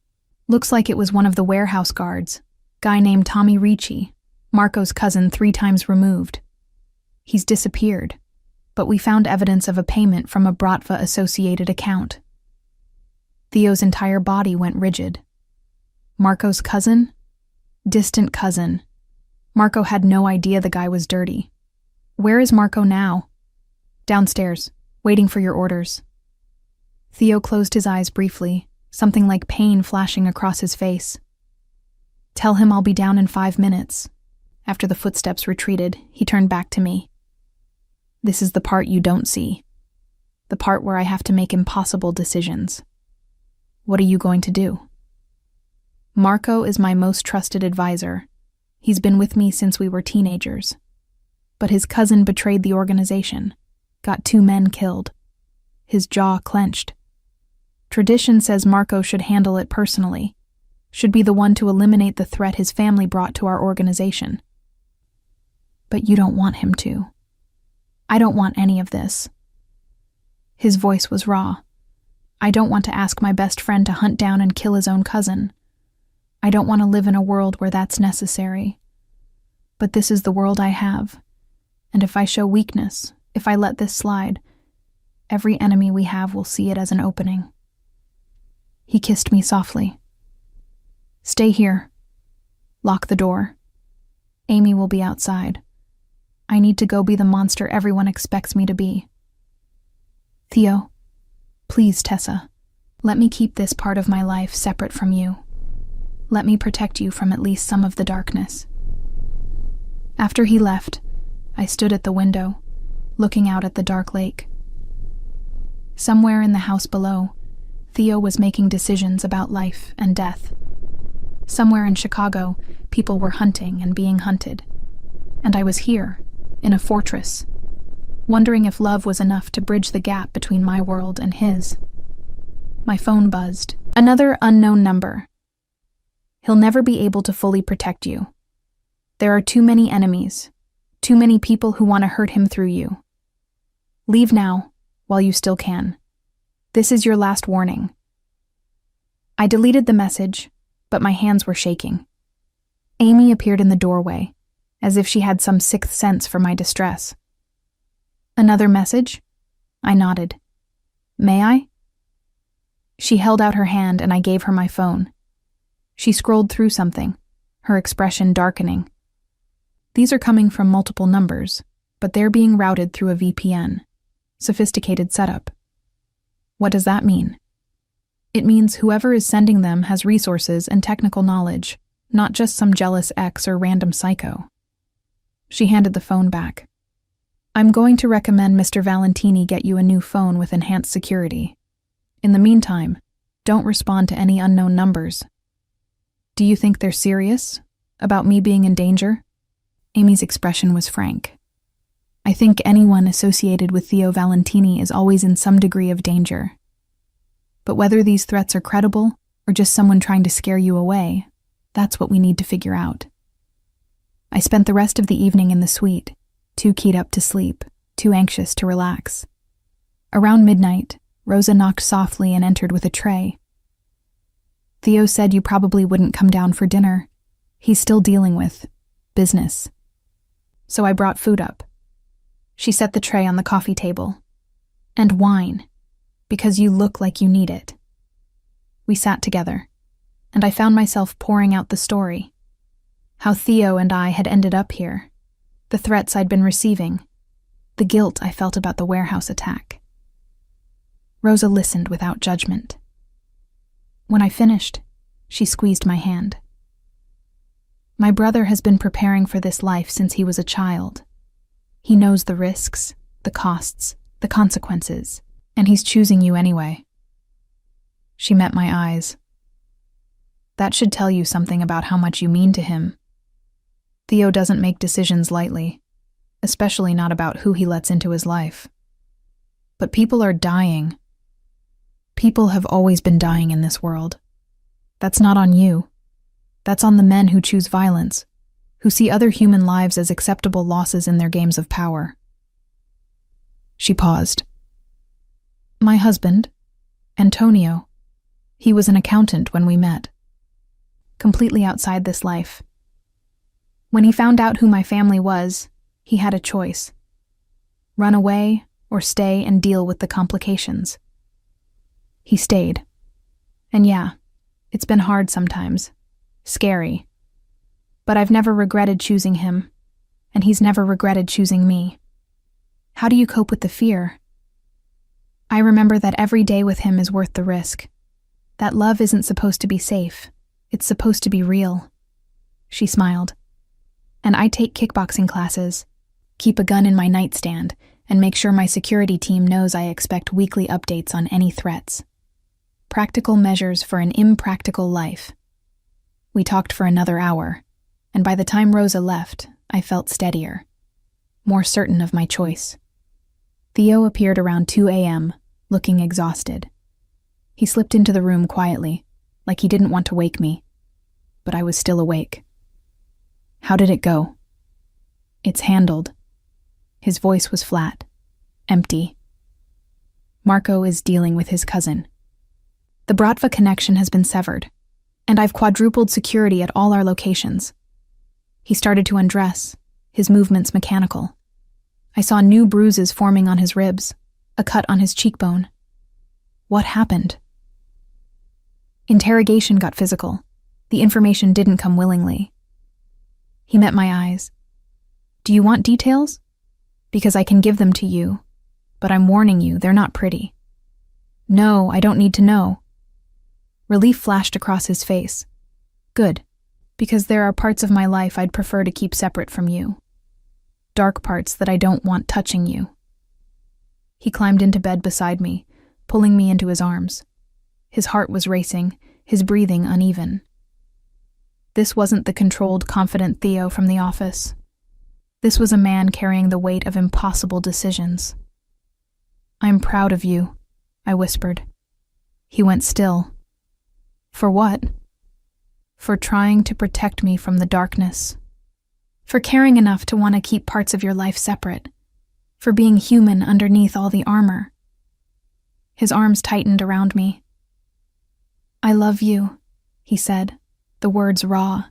Looks like it was one of the warehouse guards, guy named Tommy Ricci, Marco's cousin 3 times removed. He's disappeared, but we found evidence of a payment from a Bratva-associated account." Theo's entire body went rigid. Marco's cousin? Distant cousin. Marco had no idea the guy was dirty. "Where is Marco now?" "Downstairs, waiting for your orders." Theo closed his eyes briefly, something like pain flashing across his face. "Tell him I'll be down in 5 minutes." After the footsteps retreated, he turned back to me. "This is the part you don't see. The part where I have to make impossible decisions. What are you going to do?" "Marco is my most trusted advisor. He's been with me since we were teenagers. But his cousin betrayed the organization, got 2 men killed." His jaw clenched. "Tradition says Marco should handle it personally, should be the one to eliminate the threat his family brought to our organization. But you don't want him to. I don't want any of this." His voice was raw. "I don't want to ask my best friend to hunt down and kill his own cousin. I don't want to live in a world where that's necessary. But this is the world I have, and if I show weakness, if I let this slide, every enemy we have will see it as an opening." He kissed me softly. Stay here. Lock the door. Amy will be outside. I need to go be the monster everyone expects me to be. Theo, please, Tessa, let me keep this part of my life separate from you. Let me protect you from at least some of the darkness. After he left, I stood at the window, looking out at the dark lake. Somewhere in the house below, Theo was making decisions about life and death. Somewhere in Chicago, people were hunting and being hunted. And I was here, in a fortress, wondering if love was enough to bridge the gap between my world and his. My phone buzzed. Another unknown number. He'll never be able to fully protect you. There are too many enemies, too many people who want to hurt him through you. Leave now, while you still can. This is your last warning. I deleted the message, but my hands were shaking. Amy appeared in the doorway, as if she had some sixth sense for my distress. Another message? I nodded. May I? She held out her hand and I gave her my phone. She scrolled through something, her expression darkening. These are coming from multiple numbers, but they're being routed through a VPN. Sophisticated setup. What does that mean? It means whoever is sending them has resources and technical knowledge, not just some jealous ex or random psycho. She handed the phone back. I'm going to recommend Mr. Valentini get you a new phone with enhanced security. In the meantime, don't respond to any unknown numbers. Do you think they're serious about me being in danger? Amy's expression was frank. I think anyone associated with Theo Valentini is always in some degree of danger. But whether these threats are credible or just someone trying to scare you away, that's what we need to figure out. I spent the rest of the evening in the suite, too keyed up to sleep, too anxious to relax. Around midnight, Rosa knocked softly and entered with a tray. Theo said you probably wouldn't come down for dinner. He's still dealing with business. So I brought food up. She set the tray on the coffee table. And wine, because you look like you need it. We sat together, and I found myself pouring out the story. How Theo and I had ended up here, the threats I'd been receiving, the guilt I felt about the warehouse attack. Rosa listened without judgment. When I finished, she squeezed my hand. My brother has been preparing for this life since he was a child. He knows the risks, the costs, the consequences, and he's choosing you anyway. She met my eyes. That should tell you something about how much you mean to him. Theo doesn't make decisions lightly, especially not about who he lets into his life. But people are dying. People have always been dying in this world. That's not on you. That's on the men who choose violence, who see other human lives as acceptable losses in their games of power. She paused. My husband, Antonio, he was an accountant when we met. Completely outside this life. When he found out who my family was, he had a choice. Run away or stay and deal with the complications. He stayed. And yeah, it's been hard sometimes. Scary. But I've never regretted choosing him, and he's never regretted choosing me. How do you cope with the fear? I remember that every day with him is worth the risk. That love isn't supposed to be safe. It's supposed to be real. She smiled. And I take kickboxing classes, keep a gun in my nightstand, and make sure my security team knows I expect weekly updates on any threats. Practical measures for an impractical life. We talked for another hour, and by the time Rosa left, I felt steadier, more certain of my choice. Theo appeared around 2 a.m., looking exhausted. He slipped into the room quietly, like he didn't want to wake me, but I was still awake. How did it go? It's handled. His voice was flat, empty. Marco is dealing with his cousin. The Bratva connection has been severed, and I've quadrupled security at all our locations. He started to undress, his movements mechanical. I saw new bruises forming on his ribs, a cut on his cheekbone. What happened? Interrogation got physical. The information didn't come willingly. He met my eyes. Do you want details? Because I can give them to you, but I'm warning you, they're not pretty. No, I don't need to know. Relief flashed across his face. Good, because there are parts of my life I'd prefer to keep separate from you. Dark parts that I don't want touching you. He climbed into bed beside me, pulling me into his arms. His heart was racing, his breathing uneven. This wasn't the controlled, confident Theo from the office. This was a man carrying the weight of impossible decisions. I'm proud of you, I whispered. He went still. For what? For trying to protect me from the darkness. For caring enough to want to keep parts of your life separate. For being human underneath all the armor. His arms tightened around me. I love you, he said, the words raw.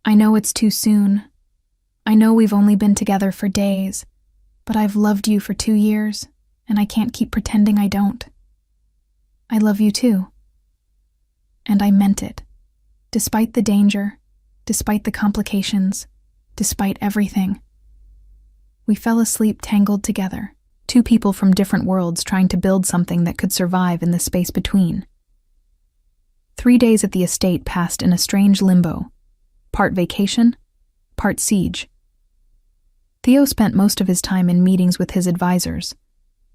I know it's too soon. I know we've only been together for days, but I've loved you for 2 years, and I can't keep pretending I don't. I love you too. And I meant it. Despite the danger, despite the complications, despite everything. We fell asleep tangled together, two people from different worlds trying to build something that could survive in the space between. 3 days at the estate passed in a strange limbo, part vacation, part siege. Theo spent most of his time in meetings with his advisors,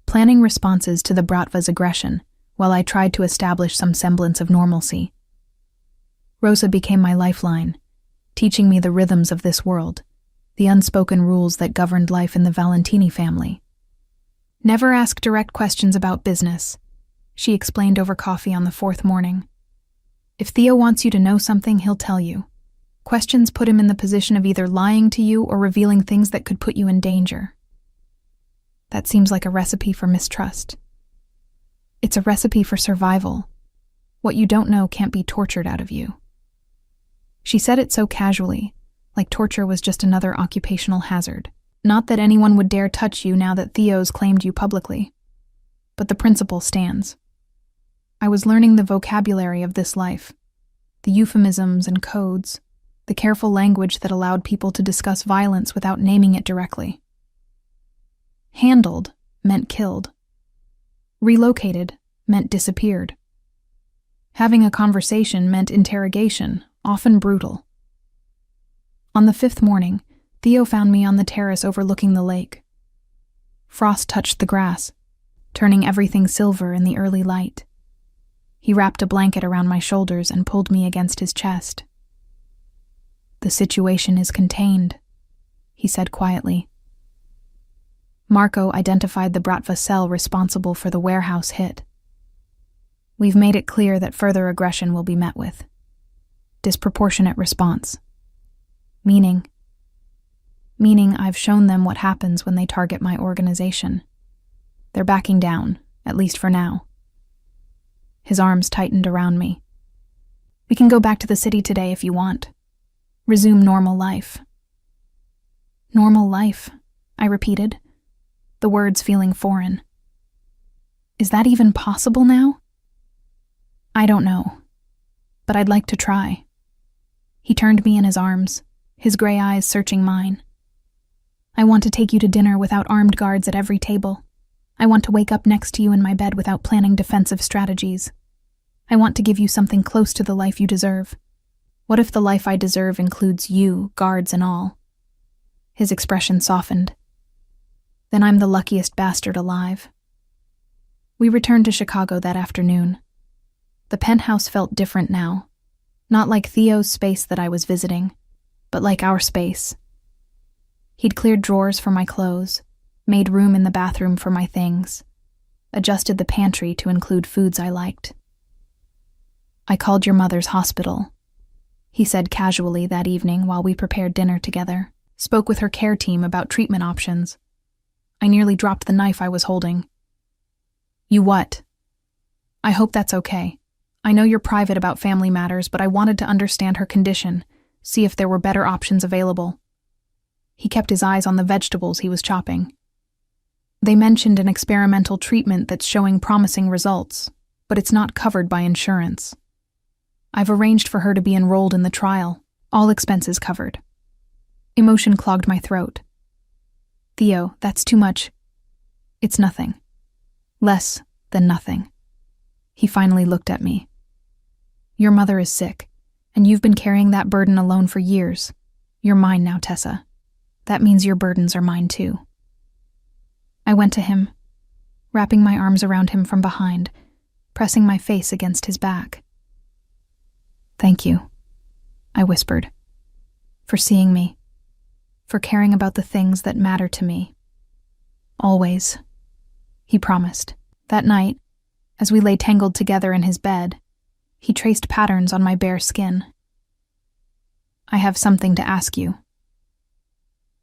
planning responses to the Bratva's aggression, while I tried to establish some semblance of normalcy. Rosa became my lifeline, teaching me the rhythms of this world, the unspoken rules that governed life in the Valentini family. Never ask direct questions about business, she explained over coffee on the 4th morning. If Theo wants you to know something, he'll tell you. Questions put him in the position of either lying to you or revealing things that could put you in danger. That seems like a recipe for mistrust. It's a recipe for survival. What you don't know can't be tortured out of you. She said it so casually, like torture was just another occupational hazard. Not that anyone would dare touch you now that Theo's claimed you publicly. But the principle stands. I was learning the vocabulary of this life, the euphemisms and codes, the careful language that allowed people to discuss violence without naming it directly. Handled meant killed. Relocated meant disappeared. Having a conversation meant interrogation, often brutal. On the 5th morning, Theo found me on the terrace overlooking the lake. Frost touched the grass, turning everything silver in the early light. He wrapped a blanket around my shoulders and pulled me against his chest. The situation is contained, he said quietly. Marco identified the Bratva cell responsible for the warehouse hit. We've made it clear that further aggression will be met with disproportionate response. Meaning I've shown them what happens when they target my organization. They're backing down, at least for now. His arms tightened around me. We can go back to the city today if you want. Resume normal life. Normal life, I repeated, the words feeling foreign. Is that even possible now? I don't know, but I'd like to try. He turned me in his arms, his gray eyes searching mine. I want to take you to dinner without armed guards at every table. I want to wake up next to you in my bed without planning defensive strategies. I want to give you something close to the life you deserve. What if the life I deserve includes you, guards and all? His expression softened. Then I'm the luckiest bastard alive. We returned to Chicago that afternoon. The penthouse felt different now. Not like Theo's space that I was visiting, but like our space. He'd cleared drawers for my clothes, made room in the bathroom for my things, adjusted the pantry to include foods I liked. I called your mother's hospital, he said casually that evening while we prepared dinner together, spoke with her care team about treatment options. I nearly dropped the knife I was holding. You what? I hope that's okay. I know you're private about family matters, but I wanted to understand her condition, see if there were better options available. He kept his eyes on the vegetables he was chopping. They mentioned an experimental treatment that's showing promising results, but it's not covered by insurance. I've arranged for her to be enrolled in the trial, all expenses covered. Emotion clogged my throat. Theo, that's too much. It's nothing. Less than nothing. He finally looked at me. Your mother is sick, and you've been carrying that burden alone for years. You're mine now, Tessa. That means your burdens are mine too. I went to him, wrapping my arms around him from behind, pressing my face against his back. Thank you, I whispered, for seeing me, for caring about the things that matter to me. Always, he promised. That night, as we lay tangled together in his bed, he traced patterns on my bare skin. I have something to ask you.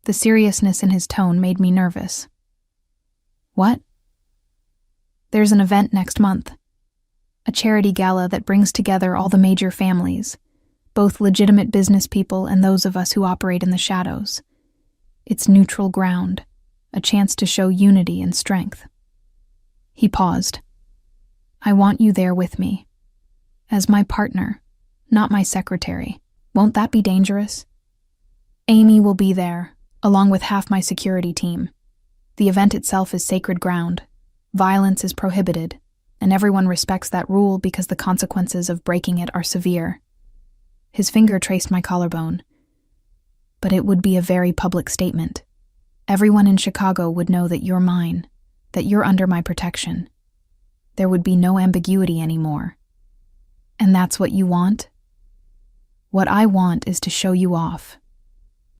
The seriousness in his tone made me nervous. What? There's an event next month. A charity gala that brings together all the major families, both legitimate business people and those of us who operate in the shadows. It's neutral ground, a chance to show unity and strength. He paused. I want you there with me. As my partner, not my secretary. Won't that be dangerous? Amy will be there, along with half my security team. The event itself is sacred ground. Violence is prohibited, and everyone respects that rule because the consequences of breaking it are severe. His finger traced my collarbone. But it would be a very public statement. Everyone in Chicago would know that you're mine, that you're under my protection. There would be no ambiguity anymore. And that's what you want? What I want is to show you off.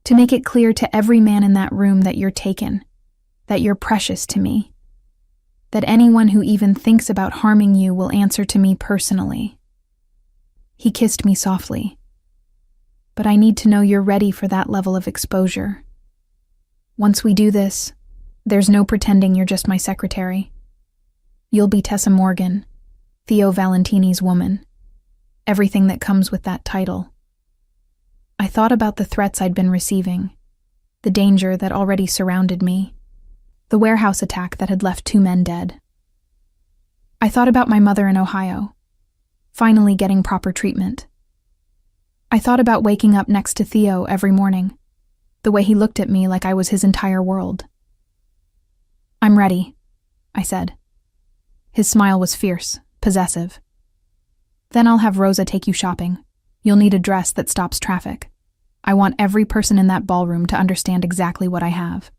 To make it clear to every man in that room that you're taken, that you're precious to me, that anyone who even thinks about harming you will answer to me personally. He kissed me softly. But I need to know you're ready for that level of exposure. Once we do this, there's no pretending you're just my secretary. You'll be Tessa Morgan, Theo Valentini's woman. Everything that comes with that title. I thought about the threats I'd been receiving, the danger that already surrounded me, the warehouse attack that had left 2 men dead. I thought about my mother in Ohio, finally getting proper treatment. I thought about waking up next to Theo every morning, the way he looked at me like I was his entire world. I'm ready, I said. His smile was fierce, possessive. Then I'll have Rosa take you shopping. You'll need a dress that stops traffic. I want every person in that ballroom to understand exactly what I have.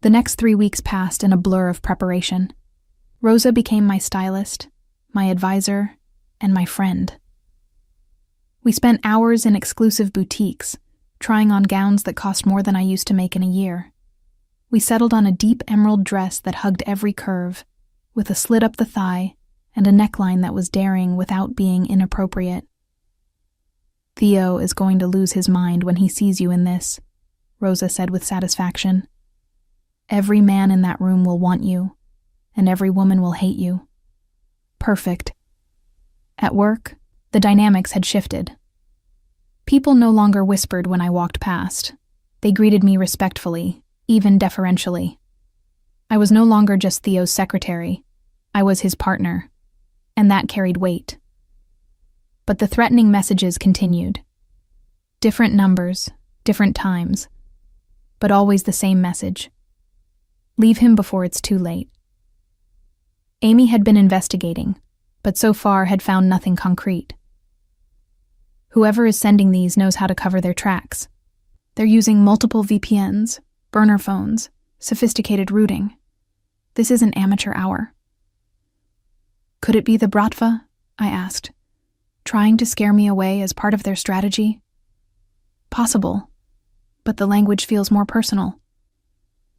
The next 3 weeks passed in a blur of preparation. Rosa became my stylist, my advisor, and my friend. We spent hours in exclusive boutiques, trying on gowns that cost more than I used to make in a year. We settled on a deep emerald dress that hugged every curve, with a slit up the thigh and a neckline that was daring without being inappropriate. Theo is going to lose his mind when he sees you in this, Rosa said with satisfaction. Every man in that room will want you, and every woman will hate you. Perfect. At work, the dynamics had shifted. People no longer whispered when I walked past. They greeted me respectfully, even deferentially. I was no longer just Theo's secretary. I was his partner, and that carried weight. But the threatening messages continued. Different numbers, different times, but always the same message. Leave him before it's too late. Amy had been investigating, but so far had found nothing concrete. Whoever is sending these knows how to cover their tracks. They're using multiple VPNs, burner phones, sophisticated routing. This isn't amateur hour. Could it be the Bratva? I asked, trying to scare me away as part of their strategy. Possible, but the language feels more personal.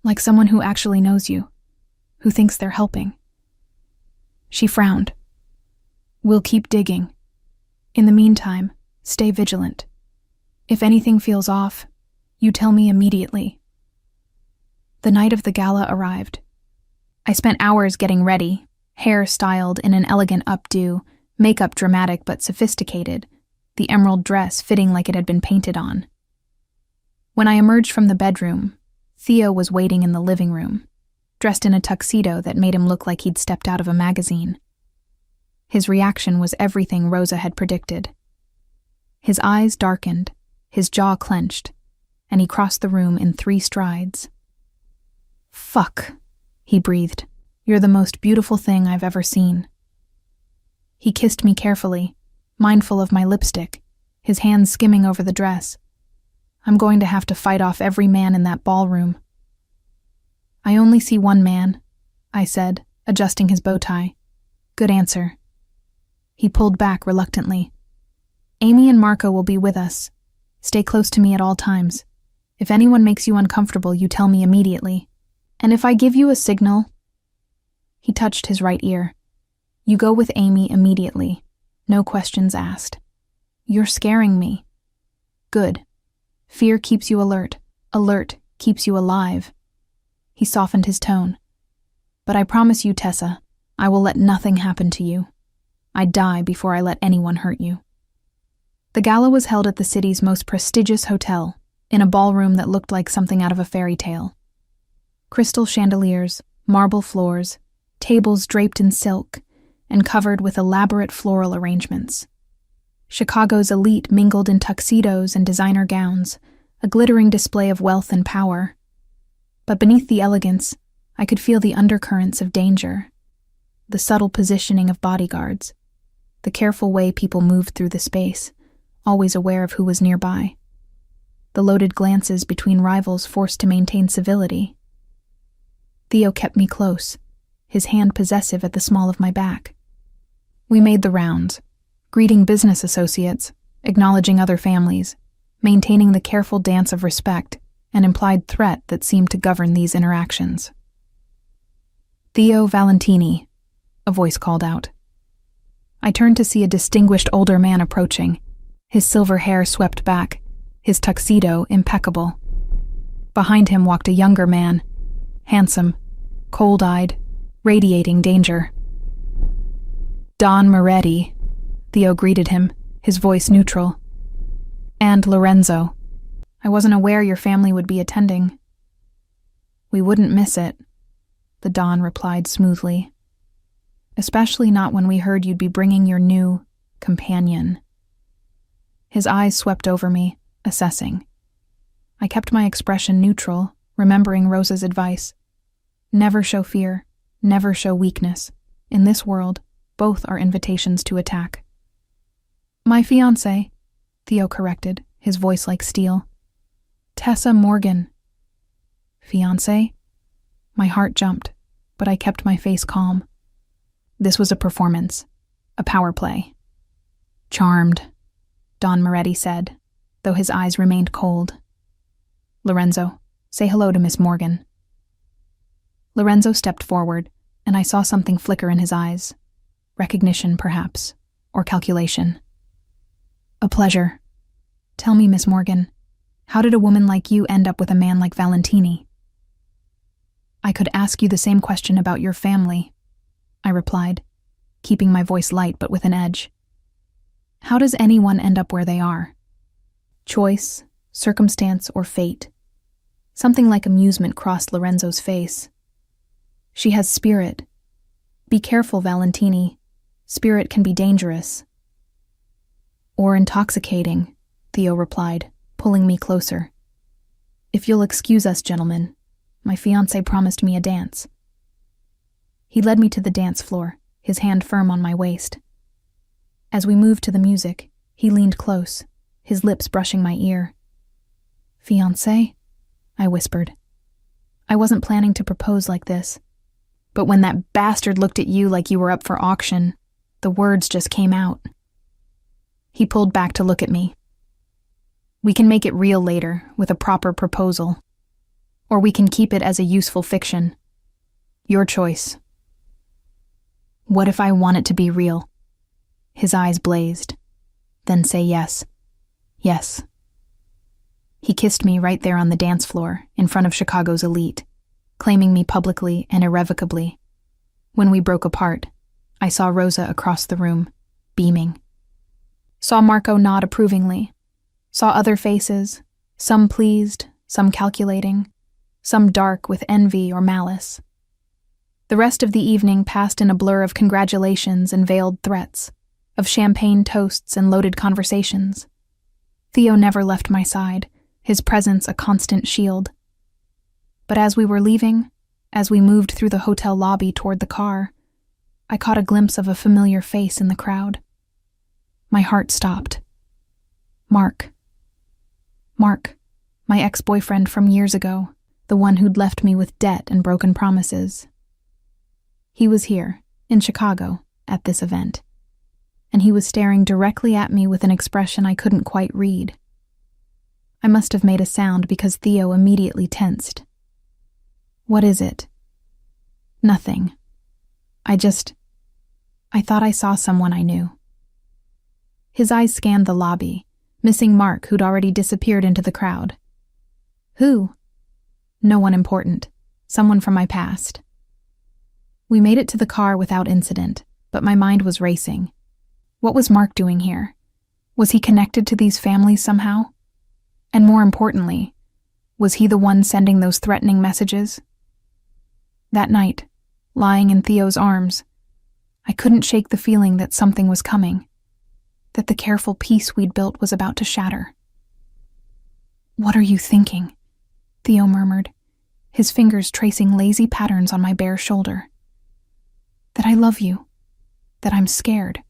Like someone who actually knows you, who thinks they're helping. She frowned. We'll keep digging. In the meantime, stay vigilant. If anything feels off, you tell me immediately. The night of the gala arrived. I spent hours getting ready, hair styled in an elegant updo, makeup dramatic but sophisticated, the emerald dress fitting like it had been painted on. When I emerged from the bedroom, Theo was waiting in the living room, dressed in a tuxedo that made him look like he'd stepped out of a magazine. His reaction was everything Rosa had predicted. His eyes darkened, his jaw clenched, and he crossed the room in 3 strides. "Fuck," he breathed. "You're the most beautiful thing I've ever seen." He kissed me carefully, mindful of my lipstick, his hands skimming over the dress. I'm going to have to fight off every man in that ballroom. "I only see one man," I said, adjusting his bow tie. "Good answer." He pulled back reluctantly. "Amy and Marco will be with us. Stay close to me at all times. If anyone makes you uncomfortable, you tell me immediately. And if I give you a signal—" He touched his right ear. "You go with Amy immediately. No questions asked. You're scaring me." "Good. Fear keeps you alert. Alert keeps you alive." He softened his tone. "But I promise you, Tessa, I will let nothing happen to you. I'd die before I let anyone hurt you." The gala was held at the city's most prestigious hotel, in a ballroom that looked like something out of a fairy tale. Crystal chandeliers, marble floors, tables draped in silk, and covered with elaborate floral arrangements. Chicago's elite mingled in tuxedos and designer gowns, a glittering display of wealth and power. But beneath the elegance, I could feel the undercurrents of danger, the subtle positioning of bodyguards, the careful way people moved through the space, always aware of who was nearby, the loaded glances between rivals forced to maintain civility. Theo kept me close, his hand possessive at the small of my back. We made the rounds, greeting business associates, acknowledging other families, maintaining the careful dance of respect and implied threat that seemed to govern these interactions. "Theo Valentini," a voice called out. I turned to see a distinguished older man approaching, his silver hair swept back, his tuxedo impeccable. Behind him walked a younger man, handsome, cold-eyed, radiating danger. "Don Moretti," Theo greeted him, his voice neutral. "And Lorenzo. I wasn't aware your family would be attending." "We wouldn't miss it," the Don replied smoothly. "Especially not when we heard you'd be bringing your new companion." His eyes swept over me, assessing. I kept my expression neutral, remembering Rosa's advice. Never show fear, never show weakness. In this world, both are invitations to attack. "My fiancé," Theo corrected, his voice like steel. "Tessa Morgan." "Fiancé?" My heart jumped, but I kept my face calm. This was a performance, a power play. "Charmed," Don Moretti said, though his eyes remained cold. "Lorenzo, say hello to Miss Morgan." Lorenzo stepped forward, and I saw something flicker in his eyes. Recognition, perhaps, or calculation. "A pleasure. Tell me, Miss Morgan, how did a woman like you end up with a man like Valentini?" "I could ask you the same question about your family," I replied, keeping my voice light but with an edge. "How does anyone end up where they are? Choice, circumstance, or fate?" Something like amusement crossed Lorenzo's face. "She has spirit. Be careful, Valentini. Spirit can be dangerous." "Or intoxicating," Theo replied, pulling me closer. "If you'll excuse us, gentlemen, my fiancé promised me a dance." He led me to the dance floor, his hand firm on my waist. As we moved to the music, he leaned close, his lips brushing my ear. "Fiancé?" I whispered. I wasn't planning to propose like this, but when that bastard looked at you like you were up for auction, the words just came out. He pulled back to look at me. "We can make it real later, with a proper proposal. Or we can keep it as a useful fiction. Your choice." "What if I want it to be real?" His eyes blazed. "Then say yes. Yes." He kissed me right there on the dance floor, in front of Chicago's elite, claiming me publicly and irrevocably. When we broke apart, I saw Rosa across the room, beaming. Saw Marco nod approvingly. Saw other faces, some pleased, some calculating, some dark with envy or malice. The rest of the evening passed in a blur of congratulations and veiled threats, of champagne toasts and loaded conversations. Theo never left my side, his presence a constant shield. But as we were leaving, as we moved through the hotel lobby toward the car, I caught a glimpse of a familiar face in the crowd. My heart stopped. Mark, my ex-boyfriend from years ago, the one who'd left me with debt and broken promises. He was here, in Chicago, at this event, and he was staring directly at me with an expression I couldn't quite read. I must have made a sound because Theo immediately tensed. "What is it?" "Nothing. I thought I saw someone I knew." His eyes scanned the lobby, missing Mark, who'd already disappeared into the crowd. "Who?" "No one important. Someone from my past." We made it to the car without incident, but my mind was racing. What was Mark doing here? Was he connected to these families somehow? And more importantly, was he the one sending those threatening messages? That night, lying in Theo's arms, I couldn't shake the feeling that something was coming, that the careful peace we'd built was about to shatter. "What are you thinking?" Theo murmured, his fingers tracing lazy patterns on my bare shoulder. "That I love you, that I'm scared,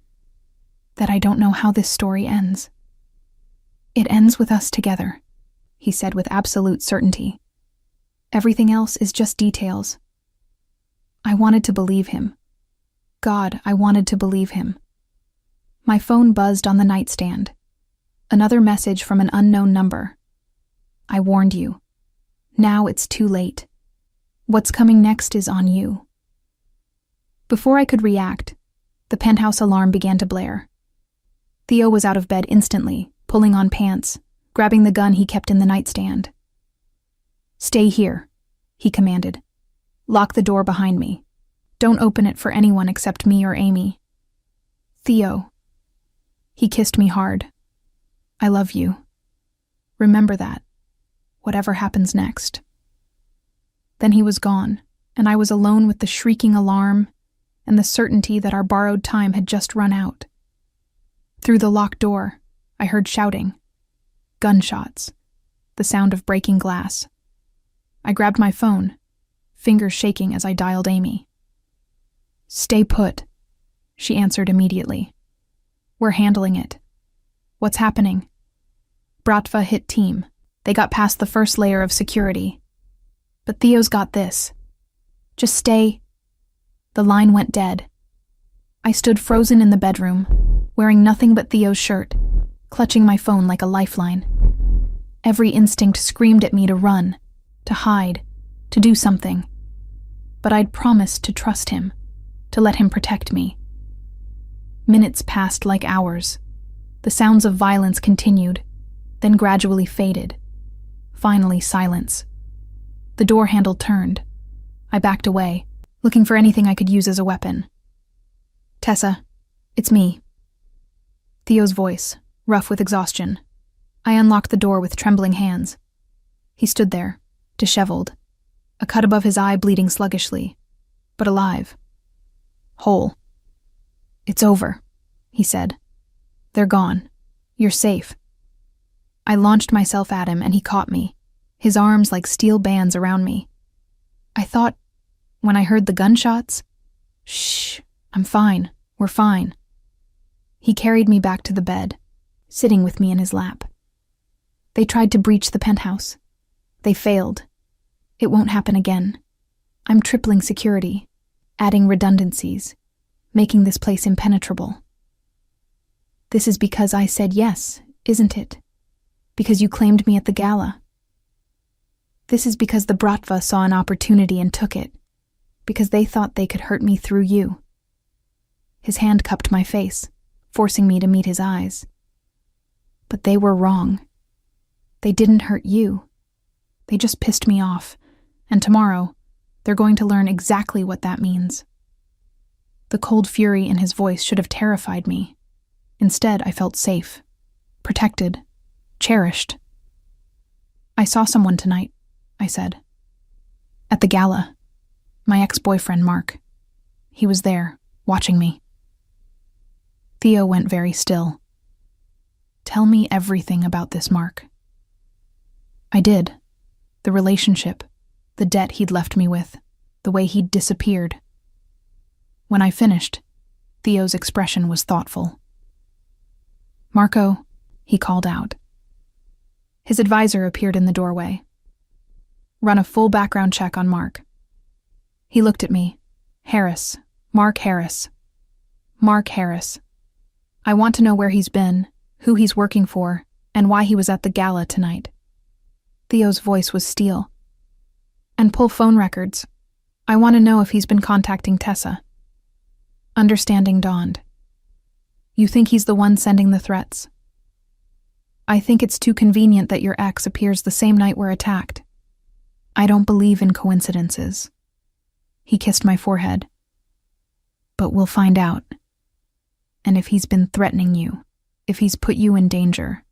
that I don't know how this story ends." "It ends with us together," he said with absolute certainty. "Everything else is just details." I wanted to believe him. God, I wanted to believe him. My phone buzzed on the nightstand. Another message from an unknown number. "I warned you. Now it's too late. What's coming next is on you." Before I could react, the penthouse alarm began to blare. Theo was out of bed instantly, pulling on pants, grabbing the gun he kept in the nightstand. "Stay here," he commanded. "Lock the door behind me. Don't open it for anyone except me or Amy." "Theo." He kissed me hard. "I love you. Remember that, whatever happens next." Then he was gone, and I was alone with the shrieking alarm and the certainty that our borrowed time had just run out. Through the locked door, I heard shouting, gunshots, the sound of breaking glass. I grabbed my phone, fingers shaking as I dialed Amy. "Stay put," she answered immediately. "We're handling it." "What's happening?" "Bratva hit team. They got past the first layer of security. But Theo's got this. Just stay." The line went dead. I stood frozen in the bedroom, wearing nothing but Theo's shirt, clutching my phone like a lifeline. Every instinct screamed at me to run, to hide, to do something. But I'd promised to trust him, to let him protect me. Minutes passed like hours. The sounds of violence continued, then gradually faded. Finally, silence. The door handle turned. I backed away, looking for anything I could use as a weapon. "Tessa, it's me." Theo's voice, rough with exhaustion. I unlocked the door with trembling hands. He stood there, disheveled, a cut above his eye bleeding sluggishly, but alive. Whole. "It's over," he said. "They're gone. You're safe." I launched myself at him and he caught me, his arms like steel bands around me. I thought, when I heard the gunshots, "Shh, I'm fine, we're fine." He carried me back to the bed, sitting with me in his lap. "They tried to breach the penthouse. They failed. It won't happen again. I'm tripling security, adding redundancies, making this place impenetrable. This is because I said yes, isn't it? Because you claimed me at the gala. This is because the Bratva saw an opportunity and took it, because they thought they could hurt me through you." His hand cupped my face, forcing me to meet his eyes. "But they were wrong. They didn't hurt you. They just pissed me off, and tomorrow, they're going to learn exactly what that means." The cold fury in his voice should have terrified me. Instead, I felt safe, protected, cherished. "I saw someone tonight," I said. "At the gala." My ex-boyfriend, Mark. He was there, watching me. Theo went very still. Tell me everything about this, Mark. I did. The relationship, the debt he'd left me with, the way he'd disappeared. When I finished, Theo's expression was thoughtful. Marco, he called out. His advisor appeared in the doorway. Run a full background check on Mark. He looked at me. Harris. Mark Harris. Mark Harris. I want to know where he's been, who he's working for, and why he was at the gala tonight. Theo's voice was steel. And pull phone records. I want to know if he's been contacting Tessa. Understanding dawned. You think he's the one sending the threats? I think it's too convenient that your ex appears the same night we're attacked. I don't believe in coincidences. He kissed my forehead. But we'll find out. And if he's been threatening you, if he's put you in danger.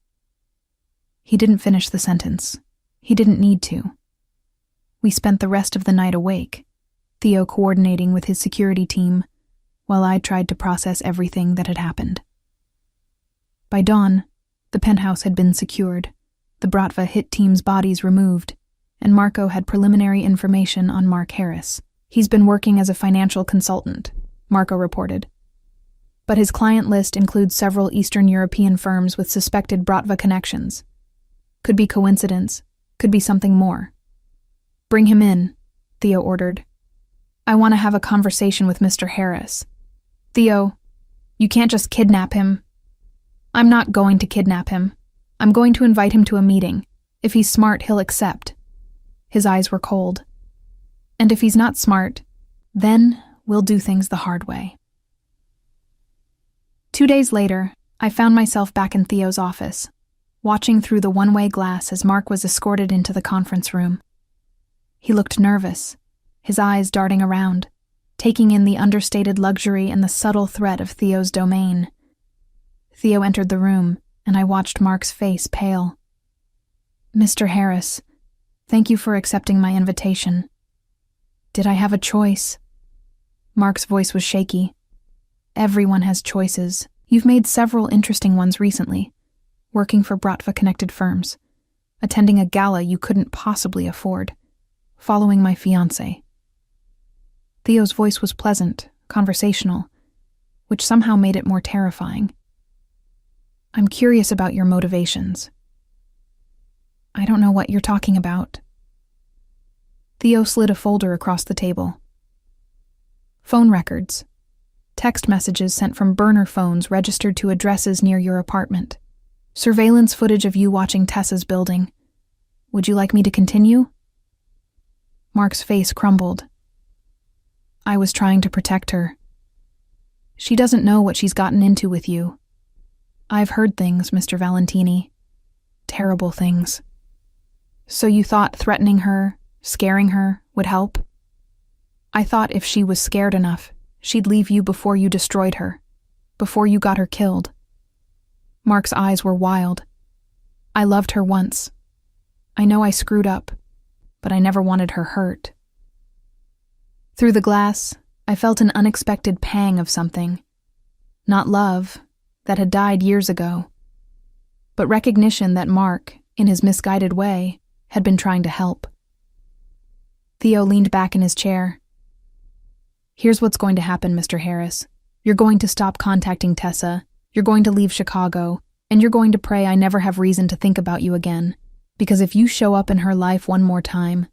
He didn't finish the sentence. He didn't need to. We spent the rest of the night awake, Theo coordinating with his security team, while I tried to process everything that had happened. By dawn, the penthouse had been secured, the Bratva hit team's bodies removed, and Marco had preliminary information on Mark Harris. He's been working as a financial consultant, Marco reported. But his client list includes several Eastern European firms with suspected Bratva connections. Could be coincidence, could be something more. Bring him in, Theo ordered. I want to have a conversation with Mr. Harris. Theo, you can't just kidnap him. I'm not going to kidnap him. I'm going to invite him to a meeting. If he's smart, he'll accept. His eyes were cold. And if he's not smart, then we'll do things the hard way. 2 days later, I found myself back in Theo's office, watching through the one-way glass as Mark was escorted into the conference room. He looked nervous, his eyes darting around, taking in the understated luxury and the subtle threat of Theo's domain. Theo entered the room, and I watched Mark's face pale. Mr. Harris, thank you for accepting my invitation. Did I have a choice? Mark's voice was shaky. Everyone has choices. You've made several interesting ones recently. Working for Bratva-connected firms. Attending a gala you couldn't possibly afford. Following my fiancé. Theo's voice was pleasant, conversational, which somehow made it more terrifying. I'm curious about your motivations. I don't know what you're talking about. Theo slid a folder across the table. Phone records. Text messages sent from burner phones registered to addresses near your apartment. Surveillance footage of you watching Tessa's building. Would you like me to continue? Mark's face crumbled. I was trying to protect her. She doesn't know what she's gotten into with you. I've heard things, Mr. Valentini. Terrible things. So you thought threatening her, scaring her, would help? I thought if she was scared enough, she'd leave you before you destroyed her, before you got her killed. Mark's eyes were wild. I loved her once. I know I screwed up, but I never wanted her hurt. Through the glass, I felt an unexpected pang of something. Not love, that had died years ago, but recognition that Mark, in his misguided way, had been trying to help. Theo leaned back in his chair. Here's what's going to happen, Mr. Harris. You're going to stop contacting Tessa, you're going to leave Chicago, and you're going to pray I never have reason to think about you again. Because if you show up in her life one more time,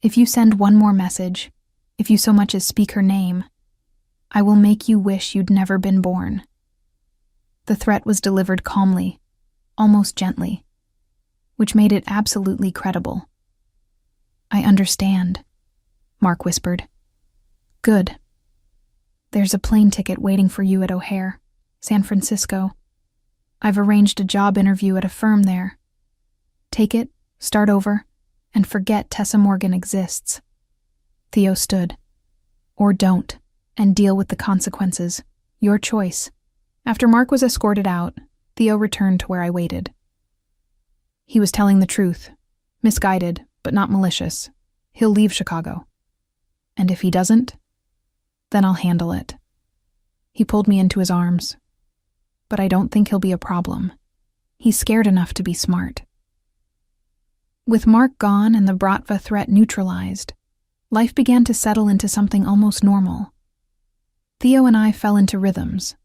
if you send one more message, if you so much as speak her name, I will make you wish you'd never been born. The threat was delivered calmly, almost gently, which made it absolutely credible. I understand, Mark whispered. Good. There's a plane ticket waiting for you at O'Hare, San Francisco. I've arranged a job interview at a firm there. Take it, start over, and forget Tessa Morgan exists. Theo stood. Or don't, and deal with the consequences. Your choice. After Mark was escorted out, Theo returned to where I waited. He was telling the truth. Misguided, but not malicious. He'll leave Chicago. And if he doesn't, then I'll handle it. He pulled me into his arms. But I don't think he'll be a problem. He's scared enough to be smart. With Mark gone and the Bratva threat neutralized, life began to settle into something almost normal. Theo and I fell into rhythms.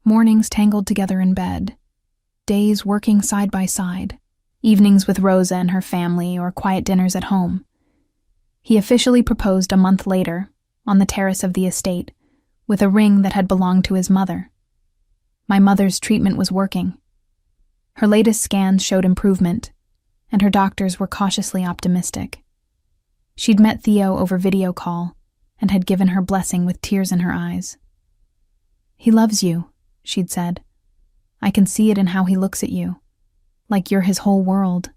Mornings tangled together in bed, days working side by side, evenings with Rosa and her family or quiet dinners at home. He officially proposed a month later, on the terrace of the estate, with a ring that had belonged to his mother. My mother's treatment was working. Her latest scans showed improvement, and her doctors were cautiously optimistic. She'd met Theo over video call and had given her blessing with tears in her eyes. "He loves you," she'd said. "I can see it in how he looks at you, like you're his whole world."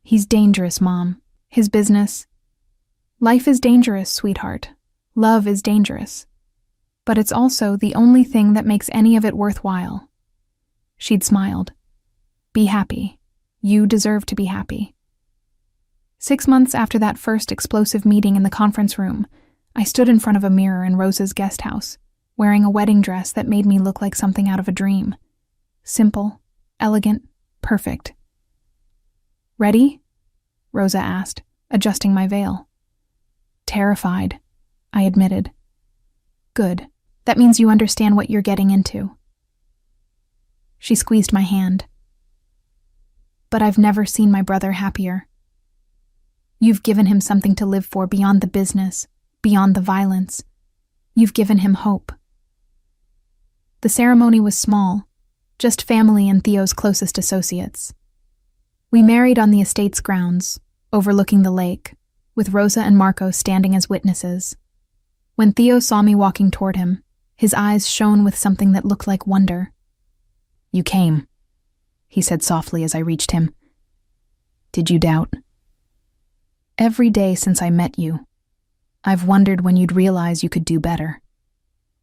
"He's dangerous, Mom. His business." "Life is dangerous, sweetheart. Love is dangerous. But it's also the only thing that makes any of it worthwhile." She'd smiled. "Be happy. You deserve to be happy." 6 months after that first explosive meeting in the conference room, I stood in front of a mirror in Rosa's guest house, wearing a wedding dress that made me look like something out of a dream. Simple, elegant, perfect. "Ready?" Rosa asked, adjusting my veil. "Terrified," I admitted. "Good. That means you understand what you're getting into." She squeezed my hand. "But I've never seen my brother happier. You've given him something to live for beyond the business, beyond the violence. You've given him hope." The ceremony was small, just family and Theo's closest associates. We married on the estate's grounds, overlooking the lake, with Rosa and Marco standing as witnesses. When Theo saw me walking toward him, his eyes shone with something that looked like wonder. "You came," he said softly as I reached him. "Did you doubt?" "Every day since I met you, I've wondered when you'd realize you could do better,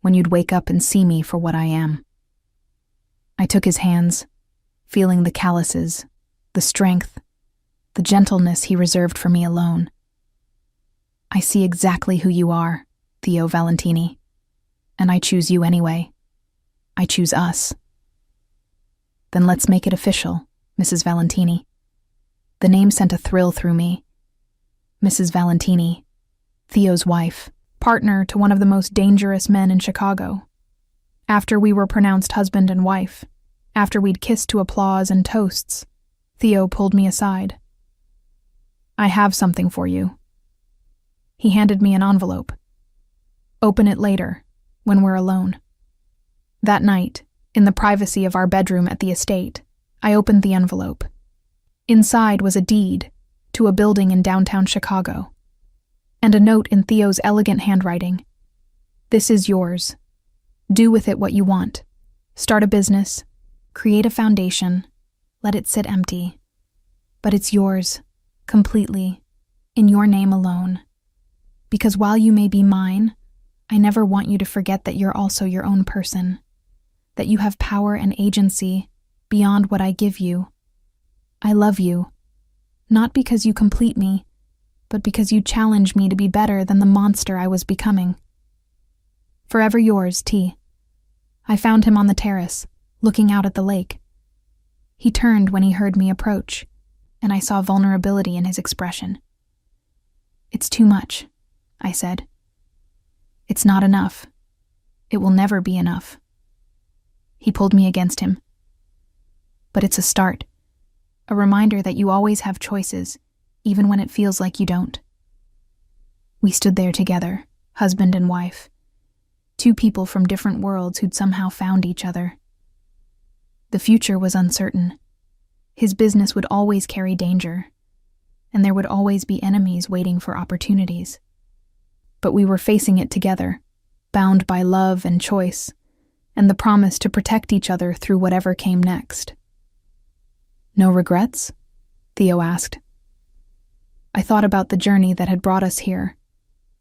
when you'd wake up and see me for what I am." I took his hands, feeling the calluses, the strength, the gentleness he reserved for me alone. "I see exactly who you are, Theo Valentini, and I choose you anyway. I choose us." "Then let's make it official, Mrs. Valentini." The name sent a thrill through me. Mrs. Valentini, Theo's wife, partner to one of the most dangerous men in Chicago. After we were pronounced husband and wife, after we'd kissed to applause and toasts, Theo pulled me aside. "I have something for you." He handed me an envelope. "Open it later, when we're alone." That night, in the privacy of our bedroom at the estate, I opened the envelope. Inside was a deed to a building in downtown Chicago, and a note in Theo's elegant handwriting. "This is yours. Do with it what you want. Start a business, create a foundation, let it sit empty. But it's yours, completely, in your name alone. Because while you may be mine, I never want you to forget that you're also your own person, that you have power and agency beyond what I give you. I love you, not because you complete me, but because you challenge me to be better than the monster I was becoming. Forever yours, T." I found him on the terrace, looking out at the lake. He turned when he heard me approach, and I saw vulnerability in his expression. "It's too much," I said. "It's not enough. It will never be enough." He pulled me against him. "But it's a start. A reminder that you always have choices, even when it feels like you don't." We stood there together, husband and wife, two people from different worlds who'd somehow found each other. The future was uncertain. His business would always carry danger, and there would always be enemies waiting for opportunities. But we were facing it together, bound by love and choice, and the promise to protect each other through whatever came next. "No regrets?" Theo asked. I thought about the journey that had brought us here,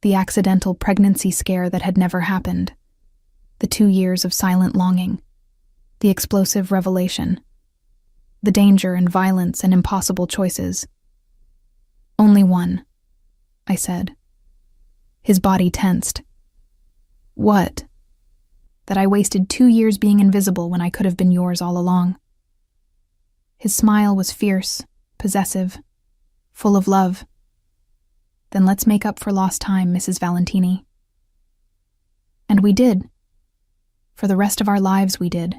the accidental pregnancy scare that had never happened, the 2 years of silent longing, the explosive revelation, the danger and violence and impossible choices. "Only one," I said. His body tensed. What? That I wasted 2 years being invisible when I could have been yours all along. His smile was fierce, possessive, full of love. Then let's make up for lost time, Mrs. Valentini. And we did. For the rest of our lives we did.